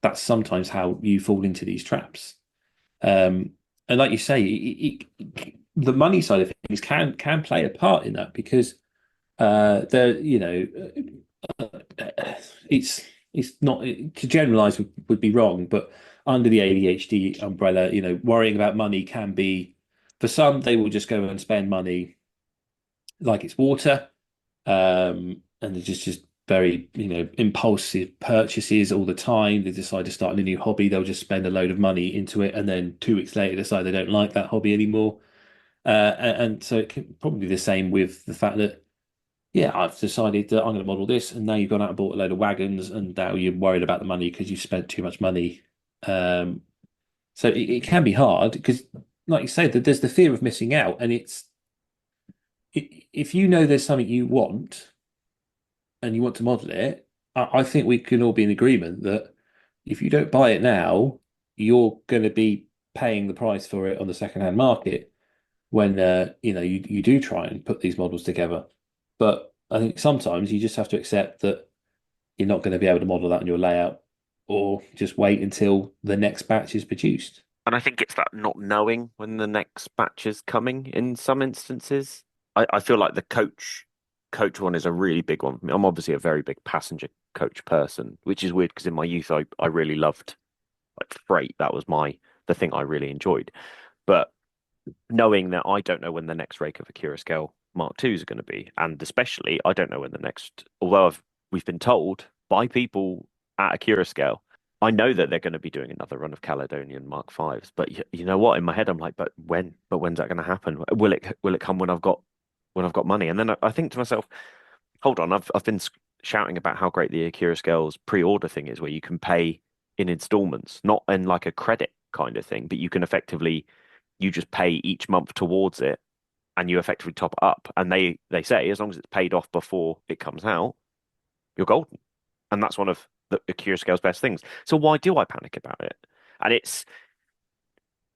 that's sometimes how you fall into these traps. And like you say, the money side of things can play a part in that because it's not to generalize would be wrong, but under the ADHD umbrella, worrying about money can be, for some, they will just go and spend money like it's water, and they're just very impulsive purchases all the time. They decide to start a new hobby, they'll just spend a load of money into it, and then 2 weeks later decide they don't like that hobby anymore. And so it can probably be the same with the fact that, yeah, I've decided that I'm going to model this, and now you've gone out and bought a load of wagons, and now you're worried about the money because you've spent too much money. So it can be hard because, like you say, that there's the fear of missing out, and if you know there's something you want and you want to model it, I think we can all be in agreement that if you don't buy it now, you're going to be paying the price for it on the secondhand market when you do try and put these models together. But I think sometimes you just have to accept that you're not going to be able to model that on your layout, or just wait until the next batch is produced. And I think it's that not knowing when the next batch is coming in some instances. I feel like the coach one is a really big one for me. I'm obviously a very big passenger coach person, which is weird because in my youth I really loved like freight. That was the thing I really enjoyed. But knowing that I don't know when the next rake of Akira Scale Mark IIs are going to be, and especially I don't know when the next. Although we've been told by people at Akira Scale, I know that they're going to be doing another run of Caledonian Mark Fives. But you know what? In my head, I'm like, but when? But when's that going to happen? Will it come when I've got money? And then I think to myself, hold on, I've been shouting about how great the Akira Scales pre-order thing is, where you can pay in installments, not in like a credit kind of thing, but you can effectively you just pay each month towards it and you effectively top it up. And they say as long as it's paid off before it comes out, you're golden. And that's one of the Akira Scale's best things. So why do I panic about it? And it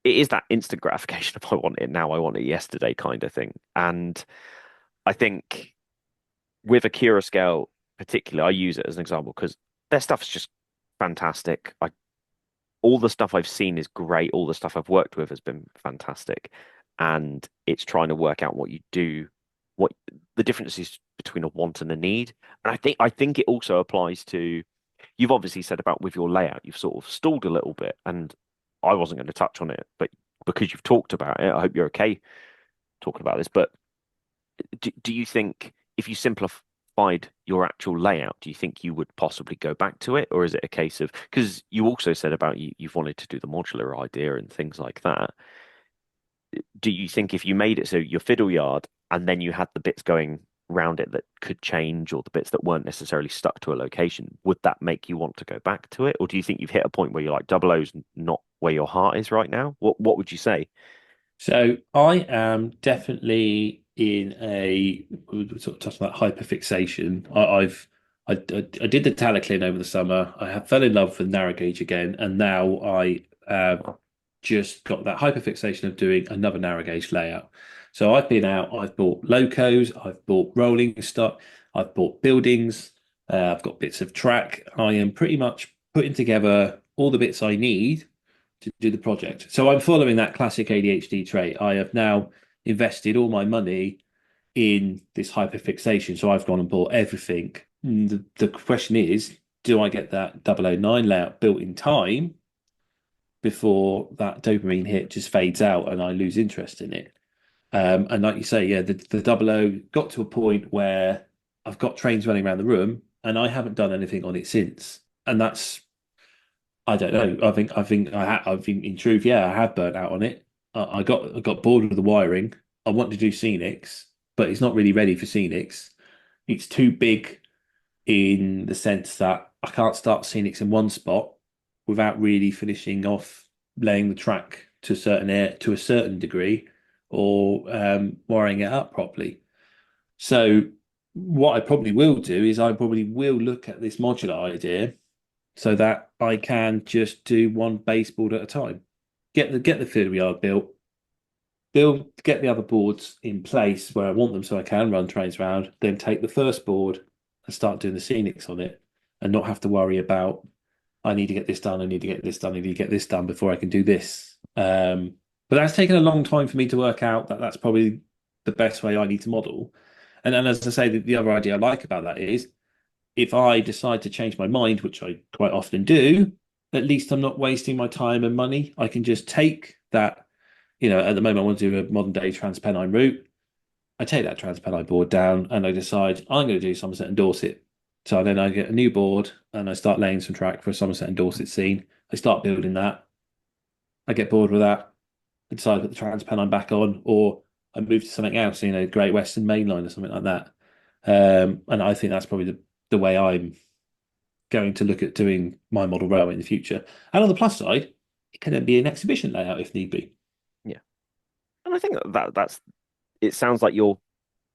is that instant gratification of I want it now, I want it yesterday kind of thing. And I think with Akira Scale particularly, I use it as an example because their stuff is just fantastic. All the stuff I've seen is great. All the stuff I've worked with has been fantastic. And it's trying to work out what you do, what the difference is between a want and a need. And I think it also applies to you've obviously said about with your layout, you've sort of stalled a little bit, and I wasn't going to touch on it, but because you've talked about it, I hope you're okay talking about this. But do you think if you simplified your actual layout, do you think you would possibly go back to it, or is it a case of because you also said about you've wanted to do the modular idea and things like that? Do you think if you made it so your fiddle yard and then you had the bits going round it that could change or the bits that weren't necessarily stuck to a location, would that make you want to go back to it? Or do you think you've hit a point where you're like double O's not where your heart is right now? What would you say? So I am definitely in a we sort of touched on that hyperfixation. I did the Talaclin over the summer. I have fell in love with narrow gauge again, and now I just got that hyperfixation of doing another narrow gauge layout. So I've been out. I've bought locos. I've bought rolling stock. I've bought buildings. I've got bits of track. I am pretty much putting together all the bits I need to do the project. So I'm following that classic ADHD trait. I have now invested all my money in this hyperfixation. So I've gone and bought everything. The question is, do I get that 009 layout built in time before that dopamine hit just fades out and I lose interest in it? And like you say, yeah, the 00 got to a point where I've got trains running around the room and I haven't done anything on it since. And that's I don't know. I think in truth, yeah, I have burnt out on it. I got bored with the wiring. I want to do scenics, but it's not really ready for scenics. It's too big in the sense that I can't start scenics in one spot without really finishing off laying the track to a certain air to a certain degree or wiring it up properly. So what I probably will do is I probably will look at this modular idea so that I can just do one baseboard at a time. Get the fiddle yard get the other boards in place where I want them so I can run trains around, then take the first board and start doing the scenics on it and not have to worry about I need to get this done, I need to get this done, I need to get this done before I can do this. But that's taken a long time for me to work out that that's probably the best way I need to model. And as I say, the other idea I like about that is if I decide to change my mind, which I quite often do, at least I'm not wasting my time and money. I can just take that, at the moment I want to do a modern day Transpennine route. I take that Transpennine board down and I decide I'm going to do Somerset and Dorset. So then I get a new board and I start laying some track for a Somerset and Dorset scene. I start building that. I get bored with that. I decide to put the Transpennine back on, or I move to something else, Great Western Mainline or something like that. And I think that's probably the way I'm going to look at doing my model railway in the future. And on the plus side, it can then be an exhibition layout if need be. Yeah. And I think that's it sounds like you're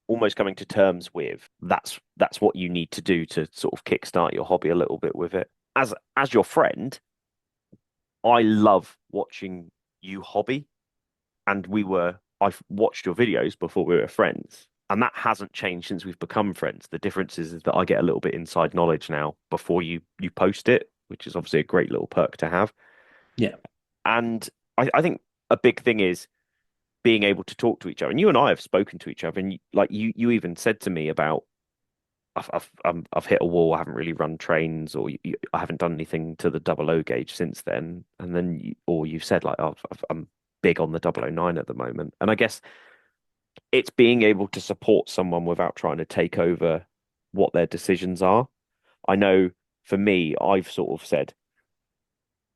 almost coming to terms with that's what you need to do to sort of kickstart your hobby a little bit with it. As your friend, I love watching you hobby, and I've watched your videos before we were friends, And that hasn't changed since we've become friends. The difference is that I get a little bit inside knowledge now before you post it, which is obviously a great little perk to have. Yeah. And I think a big thing is being able to talk to each other. And you and I have spoken to each other, and you even said to me about I've hit a wall. I haven't really run trains, or I haven't done anything to the double O gauge since then. And then or you've said like, oh, I'm big on the 009 at the moment. And I guess it's being able to support someone without trying to take over what their decisions are. I know for me, I've sort of said,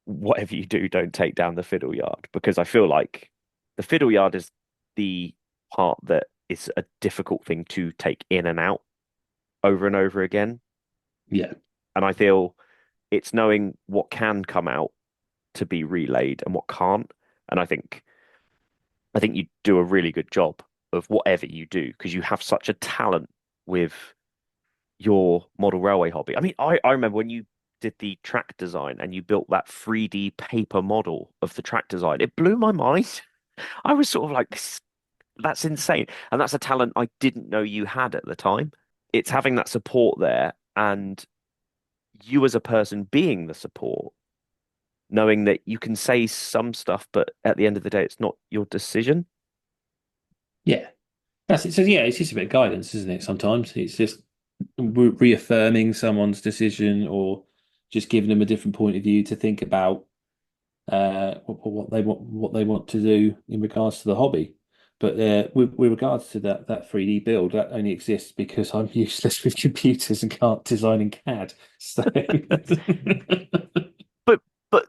whatever you do, don't take down the fiddle yard, because I feel like the fiddle yard is the part that is a difficult thing to take in and out over and over again. Yeah. And I feel it's knowing what can come out to be relayed and what can't. And I think you do a really good job of whatever you do, because you have such a talent with your model railway hobby. I mean, I remember when you did the track design and you built that 3D paper model of the track design, it blew my mind. I was sort of like, that's insane. And that's a talent I didn't know you had at the time. It's having that support there, and you as a person being the support, knowing that you can say some stuff, but at the end of the day, it's not your decision. Yeah. That's it. So yeah, it's just a bit of guidance, isn't it? Sometimes it's just reaffirming someone's decision, or just giving them a different point of view to think about what they want to do in regards to the hobby. But with regards to that 3D build, that only exists because I'm useless with computers and can't design in CAD. So But but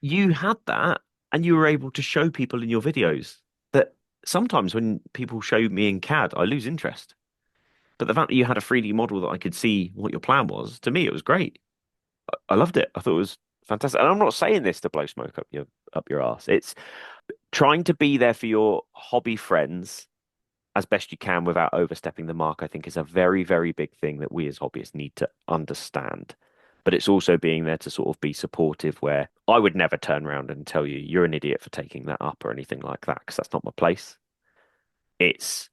you had that, and you were able to show people in your videos that sometimes when people show me in CAD, I lose interest. But the fact that you had a 3D model that I could see what your plan was, to me, it was great. I loved it. I thought it was fantastic. And I'm not saying this to blow smoke up your ass. It's trying to be there for your hobby friends as best you can without overstepping the mark, I think is a very, very big thing that we as hobbyists need to understand. But it's also being there to sort of be supportive, where I would never turn around and tell you you're an idiot for taking that up or anything like that, because that's not my place. It's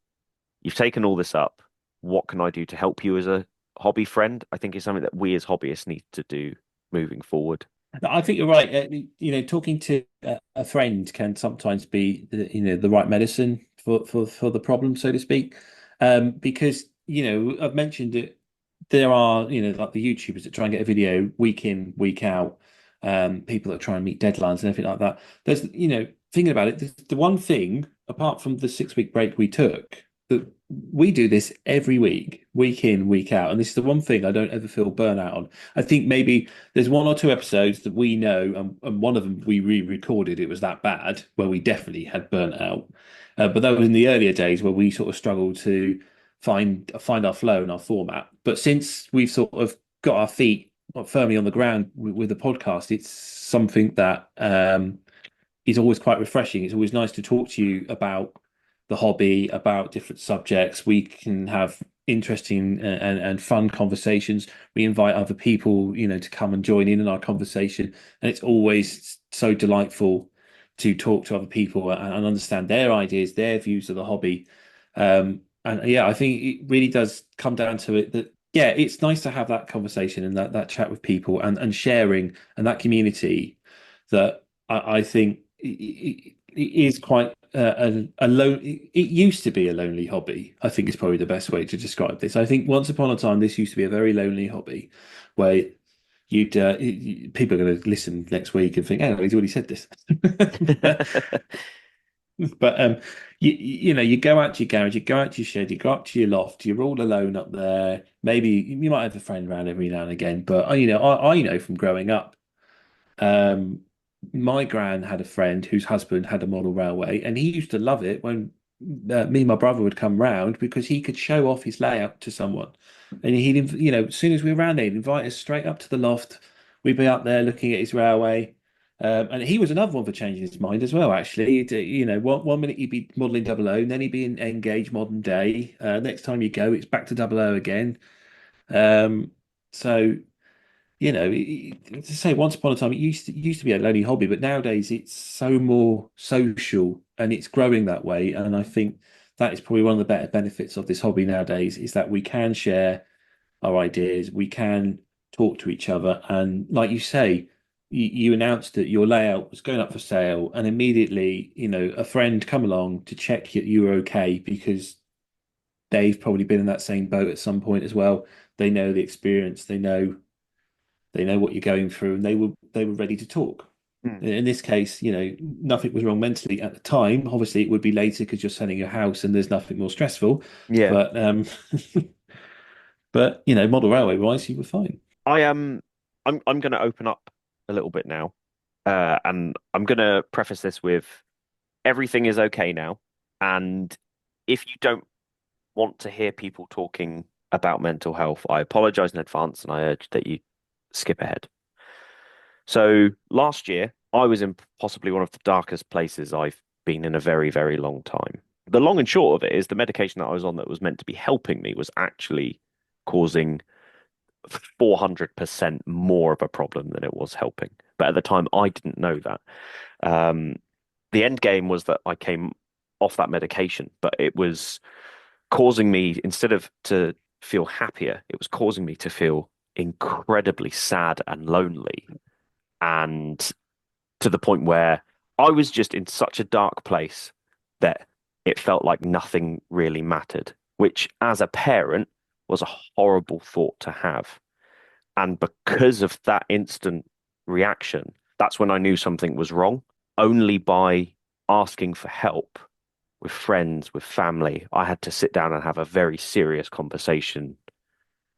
you've taken all this up. What can I do to help you as a hobby friend? I think is something that we as hobbyists need to do moving forward. I think you're right. Talking to a friend can sometimes be the right medicine for the problem, so to speak. Because I've mentioned it. There are like the YouTubers that try and get a video week in, week out. People that try and meet deadlines and everything like that. There's thinking about it, the one thing apart from the 6 week break we took, that we do this every week in, week out, and this is the one thing I don't ever feel burnout on. I think maybe there's one or two episodes that we know, and one of them we re-recorded. It was that bad where we definitely had burnt out, but that was in the earlier days where we sort of struggled to find our flow and our format. But since we've sort of got our feet firmly on the ground with the podcast, it's something that is always quite refreshing. It's always nice to talk to you about the hobby, about different subjects. We can have interesting and fun conversations. We invite other people, to come and join in our conversation, and it's always so delightful to talk to other people and understand their ideas, their views of the hobby. And yeah, I think it really does come down to it that yeah, it's nice to have that conversation and that chat with people and sharing and that community that I think it is quite a lone. It used to be a lonely hobby. I think is probably the best way to describe this. I think once upon a time, this used to be a very lonely hobby, where people are going to listen next week and think, "Oh, he's already said this." But you go out to your garage, you go out to your shed, you go up to your loft, you're all alone up there. Maybe you might have a friend around every now and again, but I know from growing up. Um, my gran had a friend whose husband had a model railway, and he used to love it when me and my brother would come round because he could show off his layout to someone. And as soon as we were around there, he'd invite us straight up to the loft. We'd be up there looking at his railway. And he was another one for changing his mind as well, actually. One minute he'd be modelling double O, and then he'd be in Engage modern day. Next time you go, it's back to double O again. So to say once upon a time it used to be a lonely hobby, but nowadays it's so more social and it's growing that way. And I think that is probably one of the better benefits of this hobby nowadays, is that we can share our ideas, we can talk to each other. And like you say, you announced that your layout was going up for sale, and immediately, a friend come along to check that you were okay, because they've probably been in that same boat at some point as well. They know the experience, they know what you're going through, and they were ready to talk. Mm. In this case, nothing was wrong mentally at the time. Obviously, it would be later because you're selling your house and there's nothing more stressful. Yeah. But but model railway wise, you were fine. I am. I'm going to open up a little bit now, and I'm going to preface this with everything is okay now, and if you don't want to hear people talking about mental health, I apologize in advance, and I urge that you skip ahead. So last year, I was in possibly one of the darkest places I've been in a very, very long time. The long and short of it is the medication that I was on that was meant to be helping me was actually causing 400% more of a problem than it was helping. But at the time, I didn't know that. Um, the end game was that I came off that medication, but it was causing me, instead of to feel happier, it was causing me to feel incredibly sad and lonely. And to the point where I was just in such a dark place that it felt like nothing really mattered, which as a parent was a horrible thought to have. And because of that instant reaction, that's when I knew something was wrong. Only by asking for help with friends, with family, I had to sit down and have a very serious conversation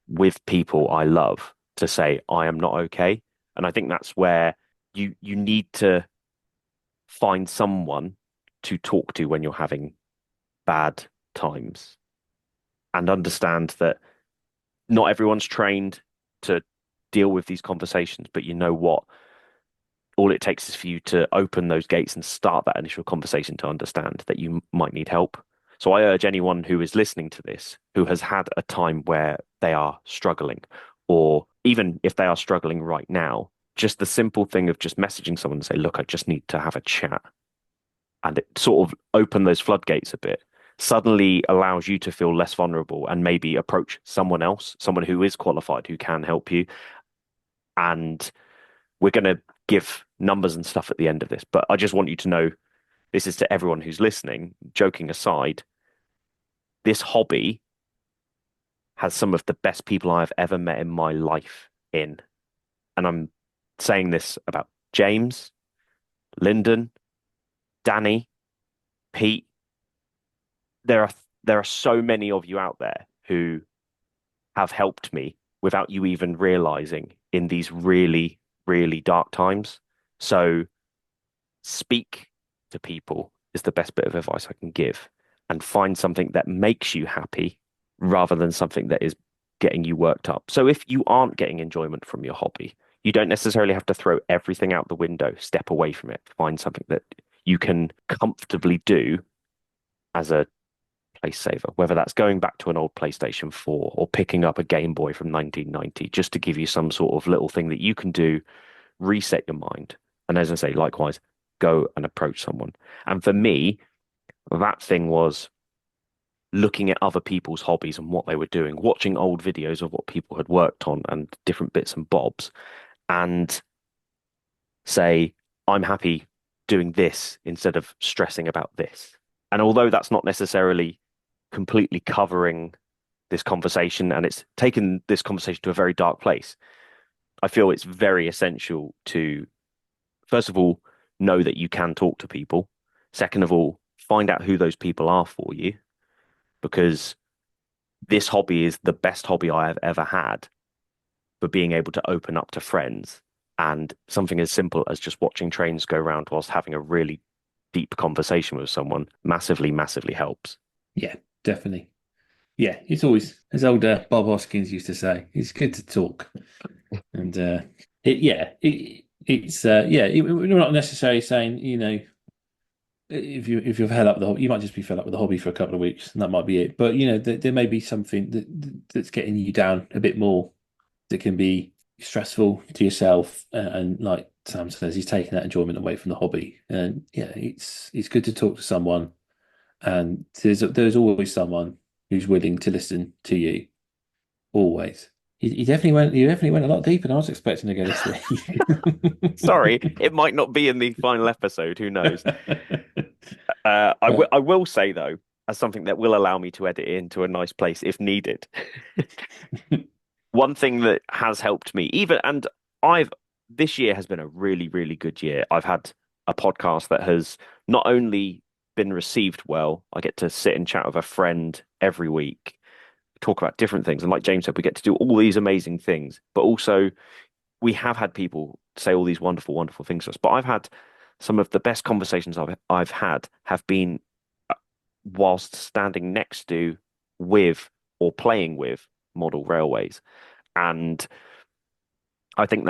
with people I love to say, I am not okay. And I think that's where you need to find someone to talk to when you're having bad times and understand that not everyone's trained to deal with these conversations, but you know what? All it takes is for you to open those gates and start that initial conversation to understand that you might need help. So I urge anyone who is listening to this, who has had a time where they are struggling, or even if they are struggling right now, just the simple thing of just messaging someone and say, look, I just need to have a chat. And it sort of open those floodgates a bit, suddenly allows you to feel less vulnerable and maybe approach someone else, someone who is qualified, who can help you. And we're going to give numbers and stuff at the end of this, but I just want you to know, this is to everyone who's listening, joking aside, this hobby has some of the best people I've ever met in my life in. And I'm saying this about James, Lyndon, Danny, Pete. There are so many of you out there who have helped me without you even realizing in these really, really dark times. So speak to people is the best bit of advice I can give, and find something that makes you happy rather than something that is getting you worked up. So if you aren't getting enjoyment from your hobby, you don't necessarily have to throw everything out the window, step away from it, find something that you can comfortably do as a place saver, whether that's going back to an old PlayStation 4 or picking up a Game Boy from 1990, just to give you some sort of little thing that you can do, reset your mind. And as I say, likewise, go and approach someone. And for me, that thing was looking at other people's hobbies and what they were doing, watching old videos of what people had worked on and different bits and bobs, and say, I'm happy doing this instead of stressing about this. And although that's not necessarily completely covering this conversation and it's taken this conversation to a very dark place, I feel it's very essential to, first of all, know that you can talk to people. Second of all, find out who those people are for you, because this hobby is the best hobby I have ever had for being able to open up to friends. And something as simple as just watching trains go round whilst having a really deep conversation with someone massively, massively helps. Yeah, definitely. Yeah, it's always, as old Bob Hoskins used to say, it's good to talk. And we're not necessarily saying, if you've held up the hobby, you might just be fed up with the hobby for a couple of weeks, and that might be it. But there may be something that's getting you down a bit more, that can be stressful to yourself, and like Sam says, he's taking that enjoyment away from the hobby. And yeah, it's good to talk to someone And there's always someone who's willing to listen to you. Always. You definitely went. You definitely went a lot deeper than I was expecting to go this Sorry, week. it might not be in the final episode. Who knows? But I will say though, as something that will allow me to edit into a nice place if needed. One thing that has helped me, even and I've this year has been a really, really good year. I've had a podcast that has not only been received well, I get to sit and chat with a friend every week, talk about different things. And like James said, we get to do all these amazing things, but also we have had people say all these wonderful, wonderful things to us. But I've had some of the best conversations I've had have been whilst standing next to, with, or playing with model railways. And I think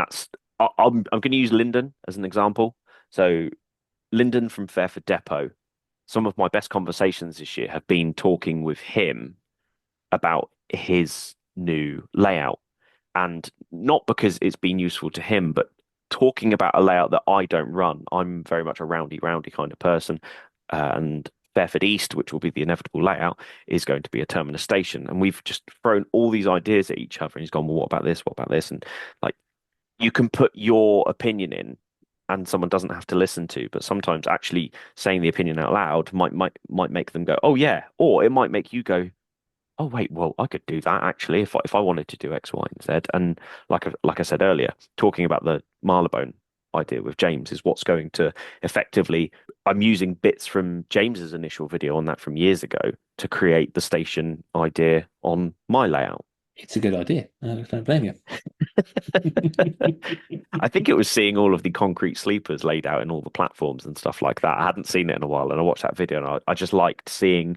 I'm going to use Lyndon as an example. So Lyndon from Fairford Depot, some of my best conversations this year have been talking with him about his new layout. And not because it's been useful to him, but talking about a layout that I don't run. I'm very much a roundy kind of person. And Fairford East, which will be the inevitable layout, is going to be a terminus station. And we've just thrown all these ideas at each other. And he's gone, well, what about this? What about this? And like, you can put your opinion in and someone doesn't have to listen to, but sometimes actually saying the opinion out loud might make them go, oh yeah, or it might make you go, oh wait, well I could do that actually if I wanted to do X, Y, and Z. And like I said earlier, talking about the Marylebone idea with James is what's going to effectively. I'm using bits from James's initial video on that from years ago to create the station idea on my layout. it's a good idea. I don't blame you. I think it was seeing all of the concrete sleepers laid out in all the platforms and stuff like that. I hadn't seen it in a while, and I watched that video, and I just liked seeing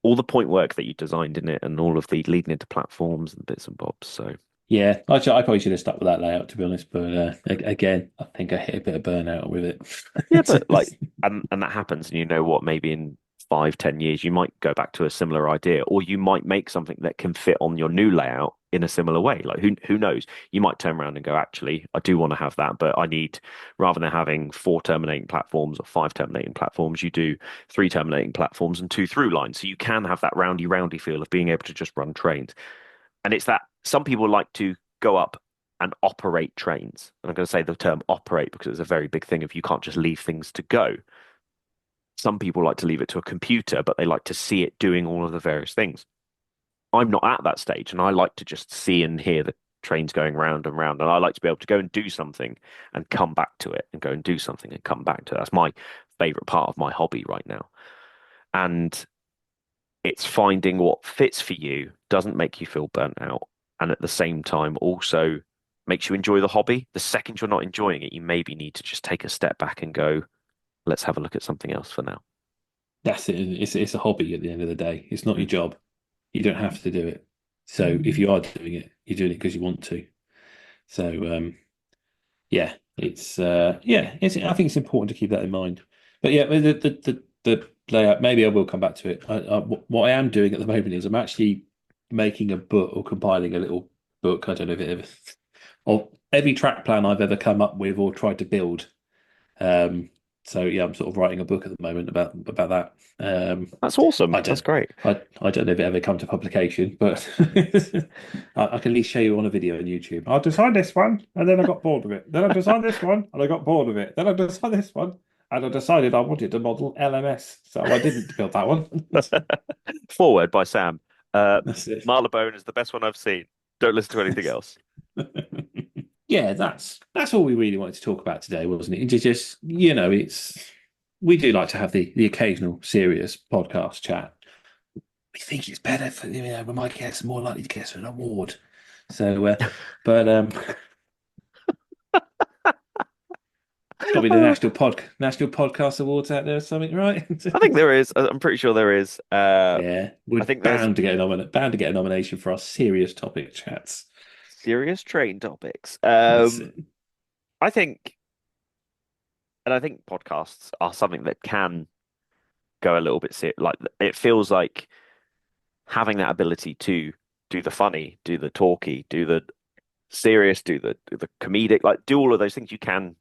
all the point work that you designed in it and all of the leading into platforms and bits and bobs. So Yeah, I probably should have stuck with that layout to be honest. But again, I think I hit a bit of burnout with it. yeah, but like, and that happens, and you know what? Maybe in 5, 10 years, you might go back to a similar idea, or you might make something that can fit on your new layout in a similar way. Like who knows? You might turn around and go, actually, I do want to have that, but I need rather than having 4 terminating platforms or 5 terminating platforms, you do 3 terminating platforms and 2 through lines. So you can have that roundy feel of being able to just run trains. And it's that some people like to go up and operate trains. And I'm going to say the term operate because it's a very big thing if you can't just leave things to go. Some people like to leave it to a computer, but they like to see it doing all of the various things. I'm not at that stage, and I like to just see and hear the trains going round and round. And I like to be able to go and do something and come back to it and go and do something and come back to it. That's my favorite part of my hobby right now. And it's finding what fits for you, doesn't make you feel burnt out, and at the same time also makes you enjoy the hobby. The second you're not enjoying it, you maybe need to just take a step back and go, let's have a look at something else for now. That's it. It's a hobby at the end of the day. It's not Mm. your job. You don't have to do it. So if you are doing it, you're doing it because you want to. So yeah, it's I think it's important to keep that in mind. But yeah, the layout. Maybe I will come back to it. What I am doing at the moment is I'm actually making a book or compiling a little book. I don't know if it ever of every track plan I've ever come up with or tried to build. Um, so yeah, I'm sort of writing a book at the moment about that. That's awesome. I That's don't great. I don't know if it ever come to publication, but I can at least show you on a video on YouTube. I designed this one and then I got bored of it. Then I designed this one and I got bored of it. Then I designed this one and I decided I wanted to model LMS, so I didn't build that one. Forward by Sam. That's it. Marylebone is the best one I've seen. Don't listen to anything else. Yeah, that's all we really wanted to talk about today, wasn't it? Just it's we do like to have the occasional serious podcast chat. We think it's better for we might get some more likely to get an award. So, but got to be the National Podcast Awards out there or something, right? I think there is. I'm pretty sure there is. Yeah, we're I think there's bound to get a nomination for our serious topic chats. serious train topics. That's it. I think, and I think podcasts are something that can go a little bit like it feels like having that ability to do the funny, do the talky, do the serious, do the comedic, like do all of those things. You can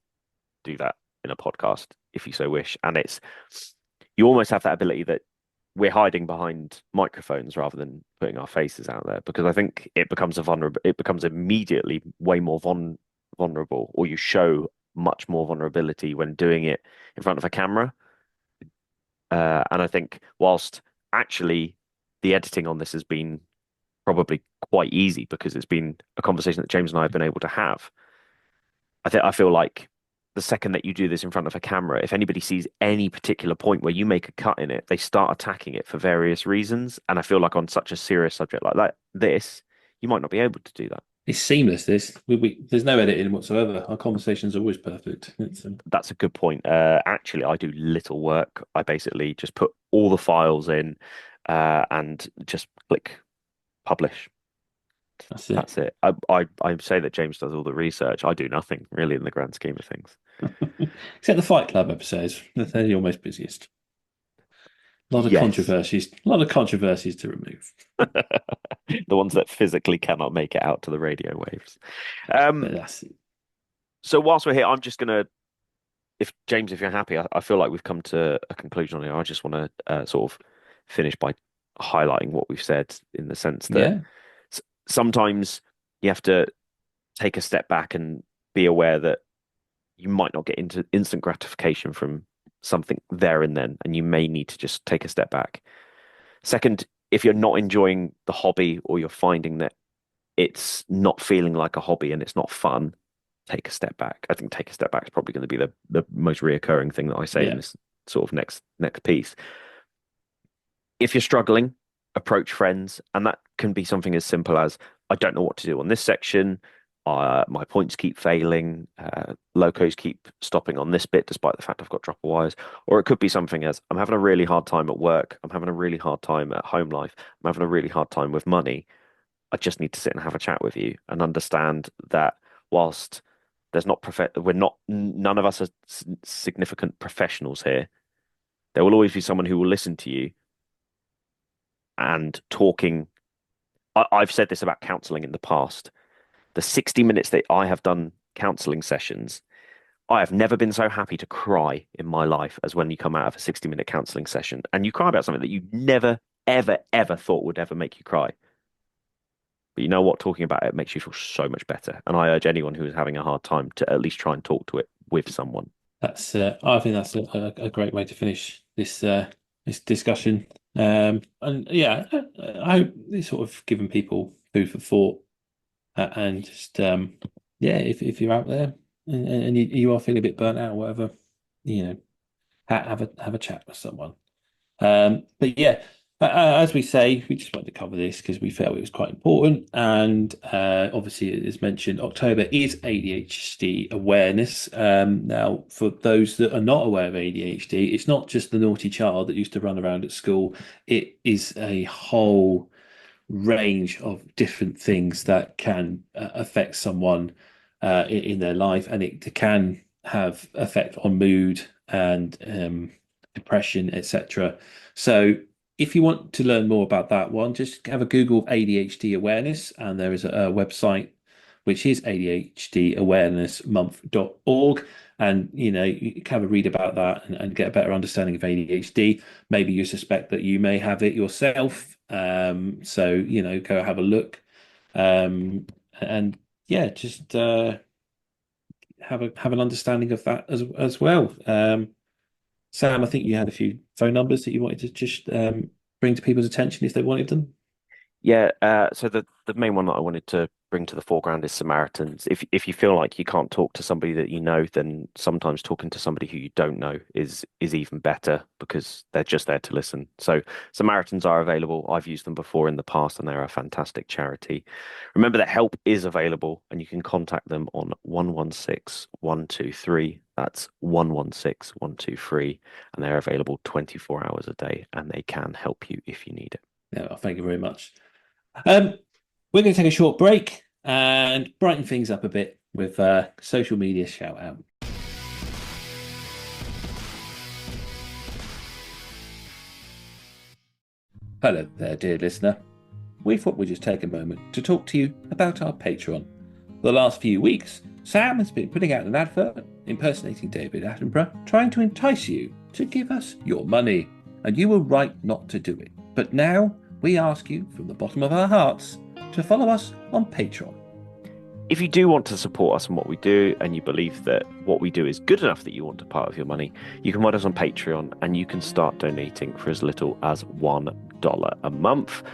do that in a podcast if you so wish, and it's you almost have that ability that we're hiding behind microphones rather than putting our faces out there, because I think it becomes it becomes immediately way more vulnerable, or you show much more vulnerability when doing it in front of a camera. And I think whilst actually the editing on this has been probably quite easy because it's been a conversation that James and I have been able to have. I feel like the second that you do this in front of a camera, if anybody sees any particular point where you make a cut in it, they start attacking it for various reasons. And I feel like on such a serious subject like this, you might not be able to do that. It's seamless. There's no editing whatsoever. Our conversation's always perfect. That's a good point. Actually, I do little work. I basically just put all the files in and just click publish. That's it. I say that James does all the research. I do nothing really in the grand scheme of things. Except the Fight Club episodes. They're your most busiest. A lot of controversies. A lot of controversies to remove. The ones that physically cannot make it out to the radio waves. That's it. So whilst we're here, I'm just gonna, if you're happy, I feel like we've come to a conclusion on it. I just want to sort of finish by highlighting what we've said, in the sense that sometimes you have to take a step back and be aware that you might not get into instant gratification from something there and then, and you may need to just take a step back. Second, if you're not enjoying the hobby, or you're finding that it's not feeling like a hobby and it's not fun, take a step back. I think take a step back is probably going to be the most reoccurring thing that I say in this sort of next piece. If you're struggling, approach friends, and that can be something as simple as, I don't know what to do on this section. My points keep failing. Locos keep stopping on this bit, despite the fact I've got dropper wires. Or it could be something as, I'm having a really hard time at work. I'm having a really hard time at home life. I'm having a really hard time with money. I just need to sit and have a chat with you and understand that whilst there's not none of us are significant professionals here, there will always be someone who will listen to you. And talking, I've said this about counselling in the past. The 60 minutes that I have done counselling sessions, I have never been so happy to cry in my life as when you come out of a 60-minute counselling session and you cry about something that you never, ever, ever thought would ever make you cry. But you know what? Talking about it makes you feel so much better. And I urge anyone who is having a hard time to at least try and talk to it with someone. I think that's a great way to finish this discussion. And yeah, I hope it's sort of given people food for thought. And just if you're out there and you are feeling a bit burnt out or whatever, have a chat with someone. But yeah, as we say, we just wanted to cover this because we felt it was quite important. And obviously, as mentioned, October is ADHD awareness. Now, for those that are not aware of ADHD, it's not just the naughty child that used to run around at school. It is a whole range of different things that can affect someone in their life, and it can have effect on mood and depression, etc. So if you want to learn more about that one, just have a Google of ADHD awareness, and there is a website which is ADHDawarenessmonth.org. And, you can have a read about that and get a better understanding of ADHD. Maybe you suspect that you may have it yourself. So, go have a look. And yeah, just have an understanding of that as well. Sam, I think you had a few phone numbers that you wanted to just bring to people's attention if they wanted them. Yeah, so the main one that I wanted to bring to the foreground is Samaritans. If you feel like you can't talk to somebody that you know, then sometimes talking to somebody who you don't know is even better, because they're just there to listen. So Samaritans are available. I've used them before in the past, and they're a fantastic charity. Remember that help is available, and you can contact them on 116-123. That's 116-123, and they're available 24 hours a day, and they can help you if you need it. Yeah, thank you very much. We're going to take a short break and brighten things up a bit with a social media shout out. Hello there, dear listener. We thought we'd just take a moment to talk to you about our Patreon. For the last few weeks, Sam has been putting out an advert impersonating David Attenborough, trying to entice you to give us your money. and you were right not to do it. But now we ask you from the bottom of our hearts to follow us on Patreon. If you do want to support us in what we do, and you believe that what we do is good enough that you want to part of your money, you can find us on Patreon, and you can start donating for as little as $1 a month.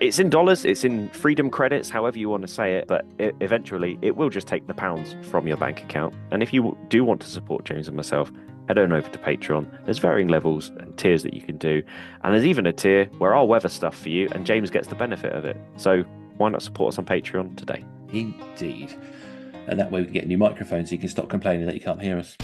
It's in dollars, it's in freedom credits, however you want to say it, but eventually it will just take the pounds from your bank account. And if you do want to support James and myself, head on over to Patreon. There's varying levels and tiers that you can do, and there's even a tier where I'll weather stuff for you, and James gets the benefit of it. So why not support us on Patreon today? Indeed. And that way we can get new microphones so you can stop complaining that you can't hear us.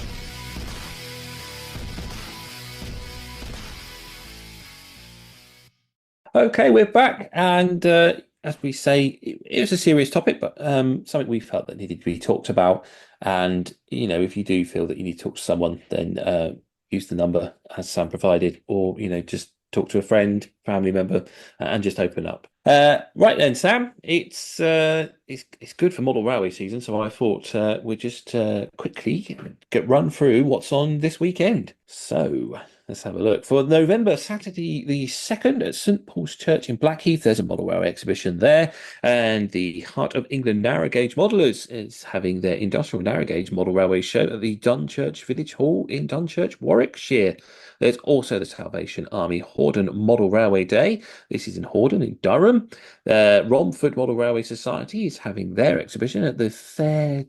Okay, we're back. And as we say, it was a serious topic, but something we felt that needed to be talked about. And, if you do feel that you need to talk to someone, then use the number as Sam provided, or, just talk to a friend, family member, and just open up. Right then, Sam, it's good for model railway season, so I thought we'd just quickly run through what's on this weekend. So let's have a look. For November, Saturday the 2nd at St Paul's Church in Blackheath, there's a model railway exhibition there, and the Heart of England Narrow Gauge Modellers is having their industrial narrow gauge model railway show at the Dunchurch Village Hall in Dunchurch, Warwickshire. There's also the Salvation Army Hordern Model Railway Day. This is in Hordern in Durham. Romford Model Railway Society is having their exhibition at the Fairtykes,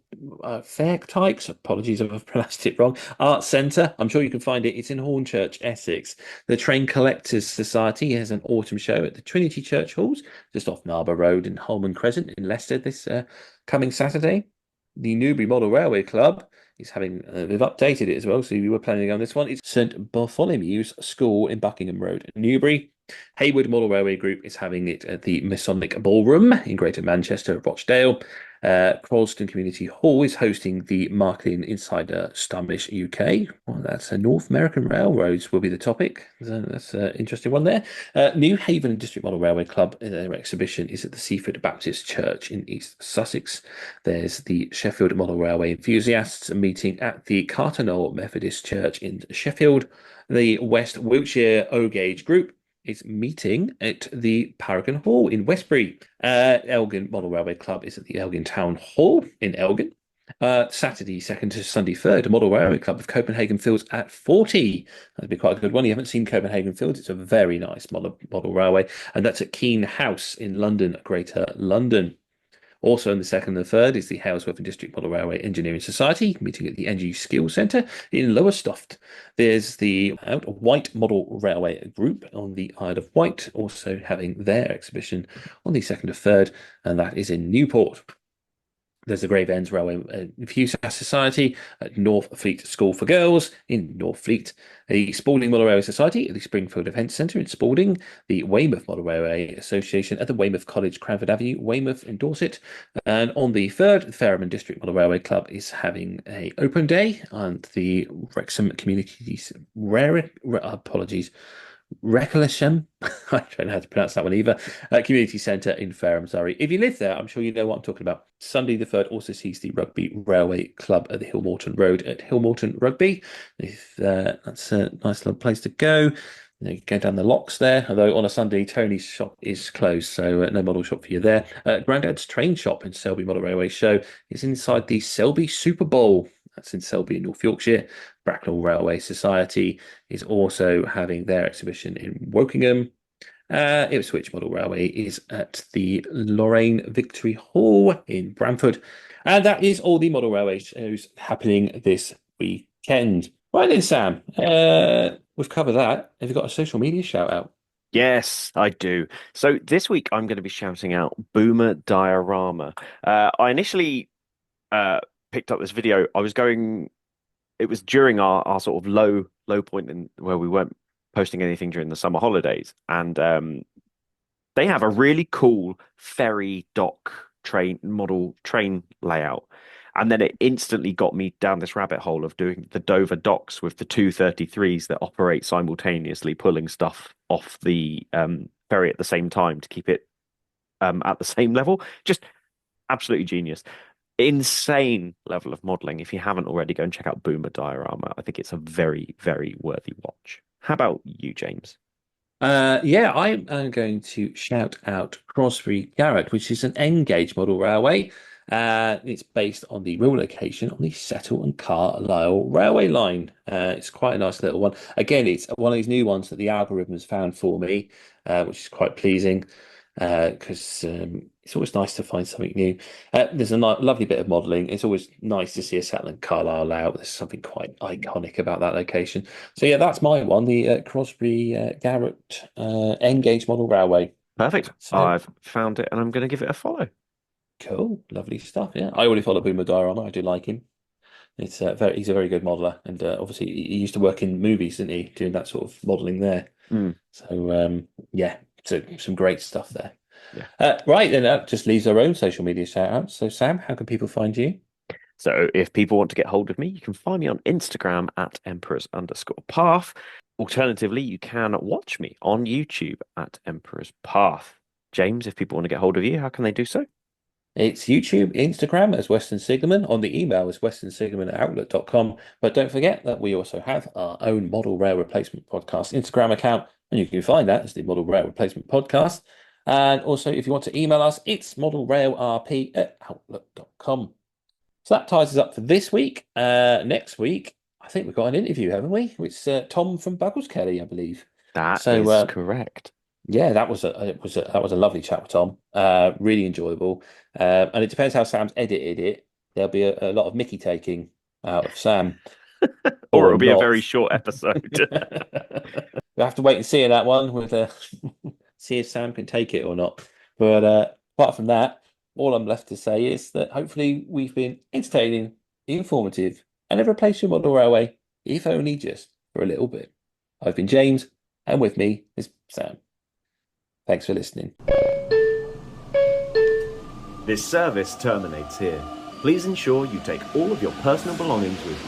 apologies if I've pronounced it wrong, Art Centre. I'm sure you can find it. It's in Hornchurch, Essex. The Train Collectors Society has an autumn show at the Trinity Church Halls, just off Narber Road and Holman Crescent in Leicester this coming Saturday. The Newbury Model Railway Club is having, they've updated it as well, so you were planning on this one. It's St Bartholomew's School in Buckingham Road, Newbury. Hayward Model Railway Group is having it at the Masonic Ballroom in Greater Manchester, Rochdale. Croston Community Hall is hosting the Marketing Insider Stummish UK. Well, that's North American Railroads will be the topic. So that's an interesting one there. New Haven District Model Railway Club, their exhibition is at the Seaford Baptist Church in East Sussex. There's the Sheffield Model Railway enthusiasts meeting at the Carterknowle Methodist Church in Sheffield. The West Wiltshire O-Gauge Group is meeting at the Paragon Hall in Westbury. Elgin Model Railway Club is at the Elgin Town Hall in Elgin. Saturday 2nd to Sunday 3rd, Model Railway Club of Copenhagen Fields at 40. That'd be quite a good one. You haven't seen Copenhagen Fields. It's a very nice model railway. And that's at Keene House in London, Greater London. Also on the 2nd and the 3rd is the Halesworth and District Model Railway Engineering Society meeting at the NG Skills Centre in Lowestoft. There's the White Model Railway Group on the Isle of Wight, also having their exhibition on the 2nd and 3rd, and that is in Newport. There's the Graveends Railway Enthusiast Society at North Fleet School for Girls in North Fleet, the Spalding Model Railway Society at the Springfield Event Centre in Spalding, the Weymouth Model Railway Association at the Weymouth College, Cranford Avenue, Weymouth in Dorset. And on the 3rd, the Fairham District Model Railway Club is having an open day, and the Wrexham Communities Recollection, I don't know how to pronounce that one either. Community Centre in Fareham, Surrey. If you live there, I'm sure you know what I'm talking about. Sunday the 3rd also sees the Rugby Railway Club at the Hillmorton Road at Hillmorton Rugby. That's a nice little place to go. You go down the locks there, although on a Sunday, Tony's shop is closed, so no model shop for you there. Grandad's Train Shop in Selby Model Railway Show is inside the Selby Super Bowl. That's in Selby in North Yorkshire. Bracknell Railway Society is also having their exhibition in Wokingham. Ipswich Model Railway is at the Lorraine Victory Hall in Bramford. And that is all the model railway shows happening this weekend. Right then, Sam, we've covered that. Have you got a social media shout out? Yes, I do. So this week I'm going to be shouting out Boomer Diorama. I initially picked up this video. It was during our sort of low point in where we weren't posting anything during the summer holidays, and they have a really cool ferry dock model train layout. And then it instantly got me down this rabbit hole of doing the Dover docks with the 233s that operate simultaneously, pulling stuff off the ferry at the same time to keep it at the same level. Just absolutely genius. Insane level of modeling. If you haven't already, go and check out Boomer Diorama. I think it's a very, very worthy watch. How about you, James? Yeah, I'm going to shout out Crosby Garrett, which is an N-gauge model railway. It's based on the real location on the Settle and Carlisle railway line. It's quite a nice little one. Again, it's one of these new ones that the algorithm has found for me, which is quite pleasing because it's always nice to find something new. There's a lovely bit of modelling. It's always nice to see a Settle and Carlisle out. There's something quite iconic about that location. So yeah, that's my one, the Crosby Garrett N-gauge model railway. Perfect. So I've found it and I'm going to give it a follow. cool, lovely stuff. Yeah, I already follow Boomer Diorama. I do like him. It's he's a very good modeler, and obviously he used to work in movies, didn't he, doing that sort of modeling there. Mm, So yeah, so some great stuff there. yeah. Right, then that just leaves our own social media shout outs. So Sam, how can people find you? So if people want to get hold of me, you can find me on Instagram at emperors_path. Alternatively, you can watch me on YouTube at Emperor's Path. James, if people want to get hold of you, how can they do so? It's YouTube, Instagram as Western Signalman. On the email is westernsignalman@outlook.com. But don't forget that we also have our own Model Rail Replacement Podcast Instagram account, and you can find that as the Model Rail Replacement Podcast. And also, if you want to email us, it's modelrailrp@outlook.com. So that ties us up for this week. Next week, I think we've got an interview, haven't we? It's Tom from Buggles Kelly, I believe. That So is correct. yeah, that was a lovely chat with Tom. Really enjoyable. And it depends how Sam's edited it. There'll be a lot of Mickey taking out of Sam, Or or it'll be a not. very short episode. We'll have to wait and see in that one with see if Sam can take it or not. But apart from that, all I'm left to say is that hopefully we've been entertaining, informative, and have replaced your model railway, if only just for a little bit. I've been James, and with me is Sam. Thanks for listening. This service terminates here. Please ensure you take all of your personal belongings with you.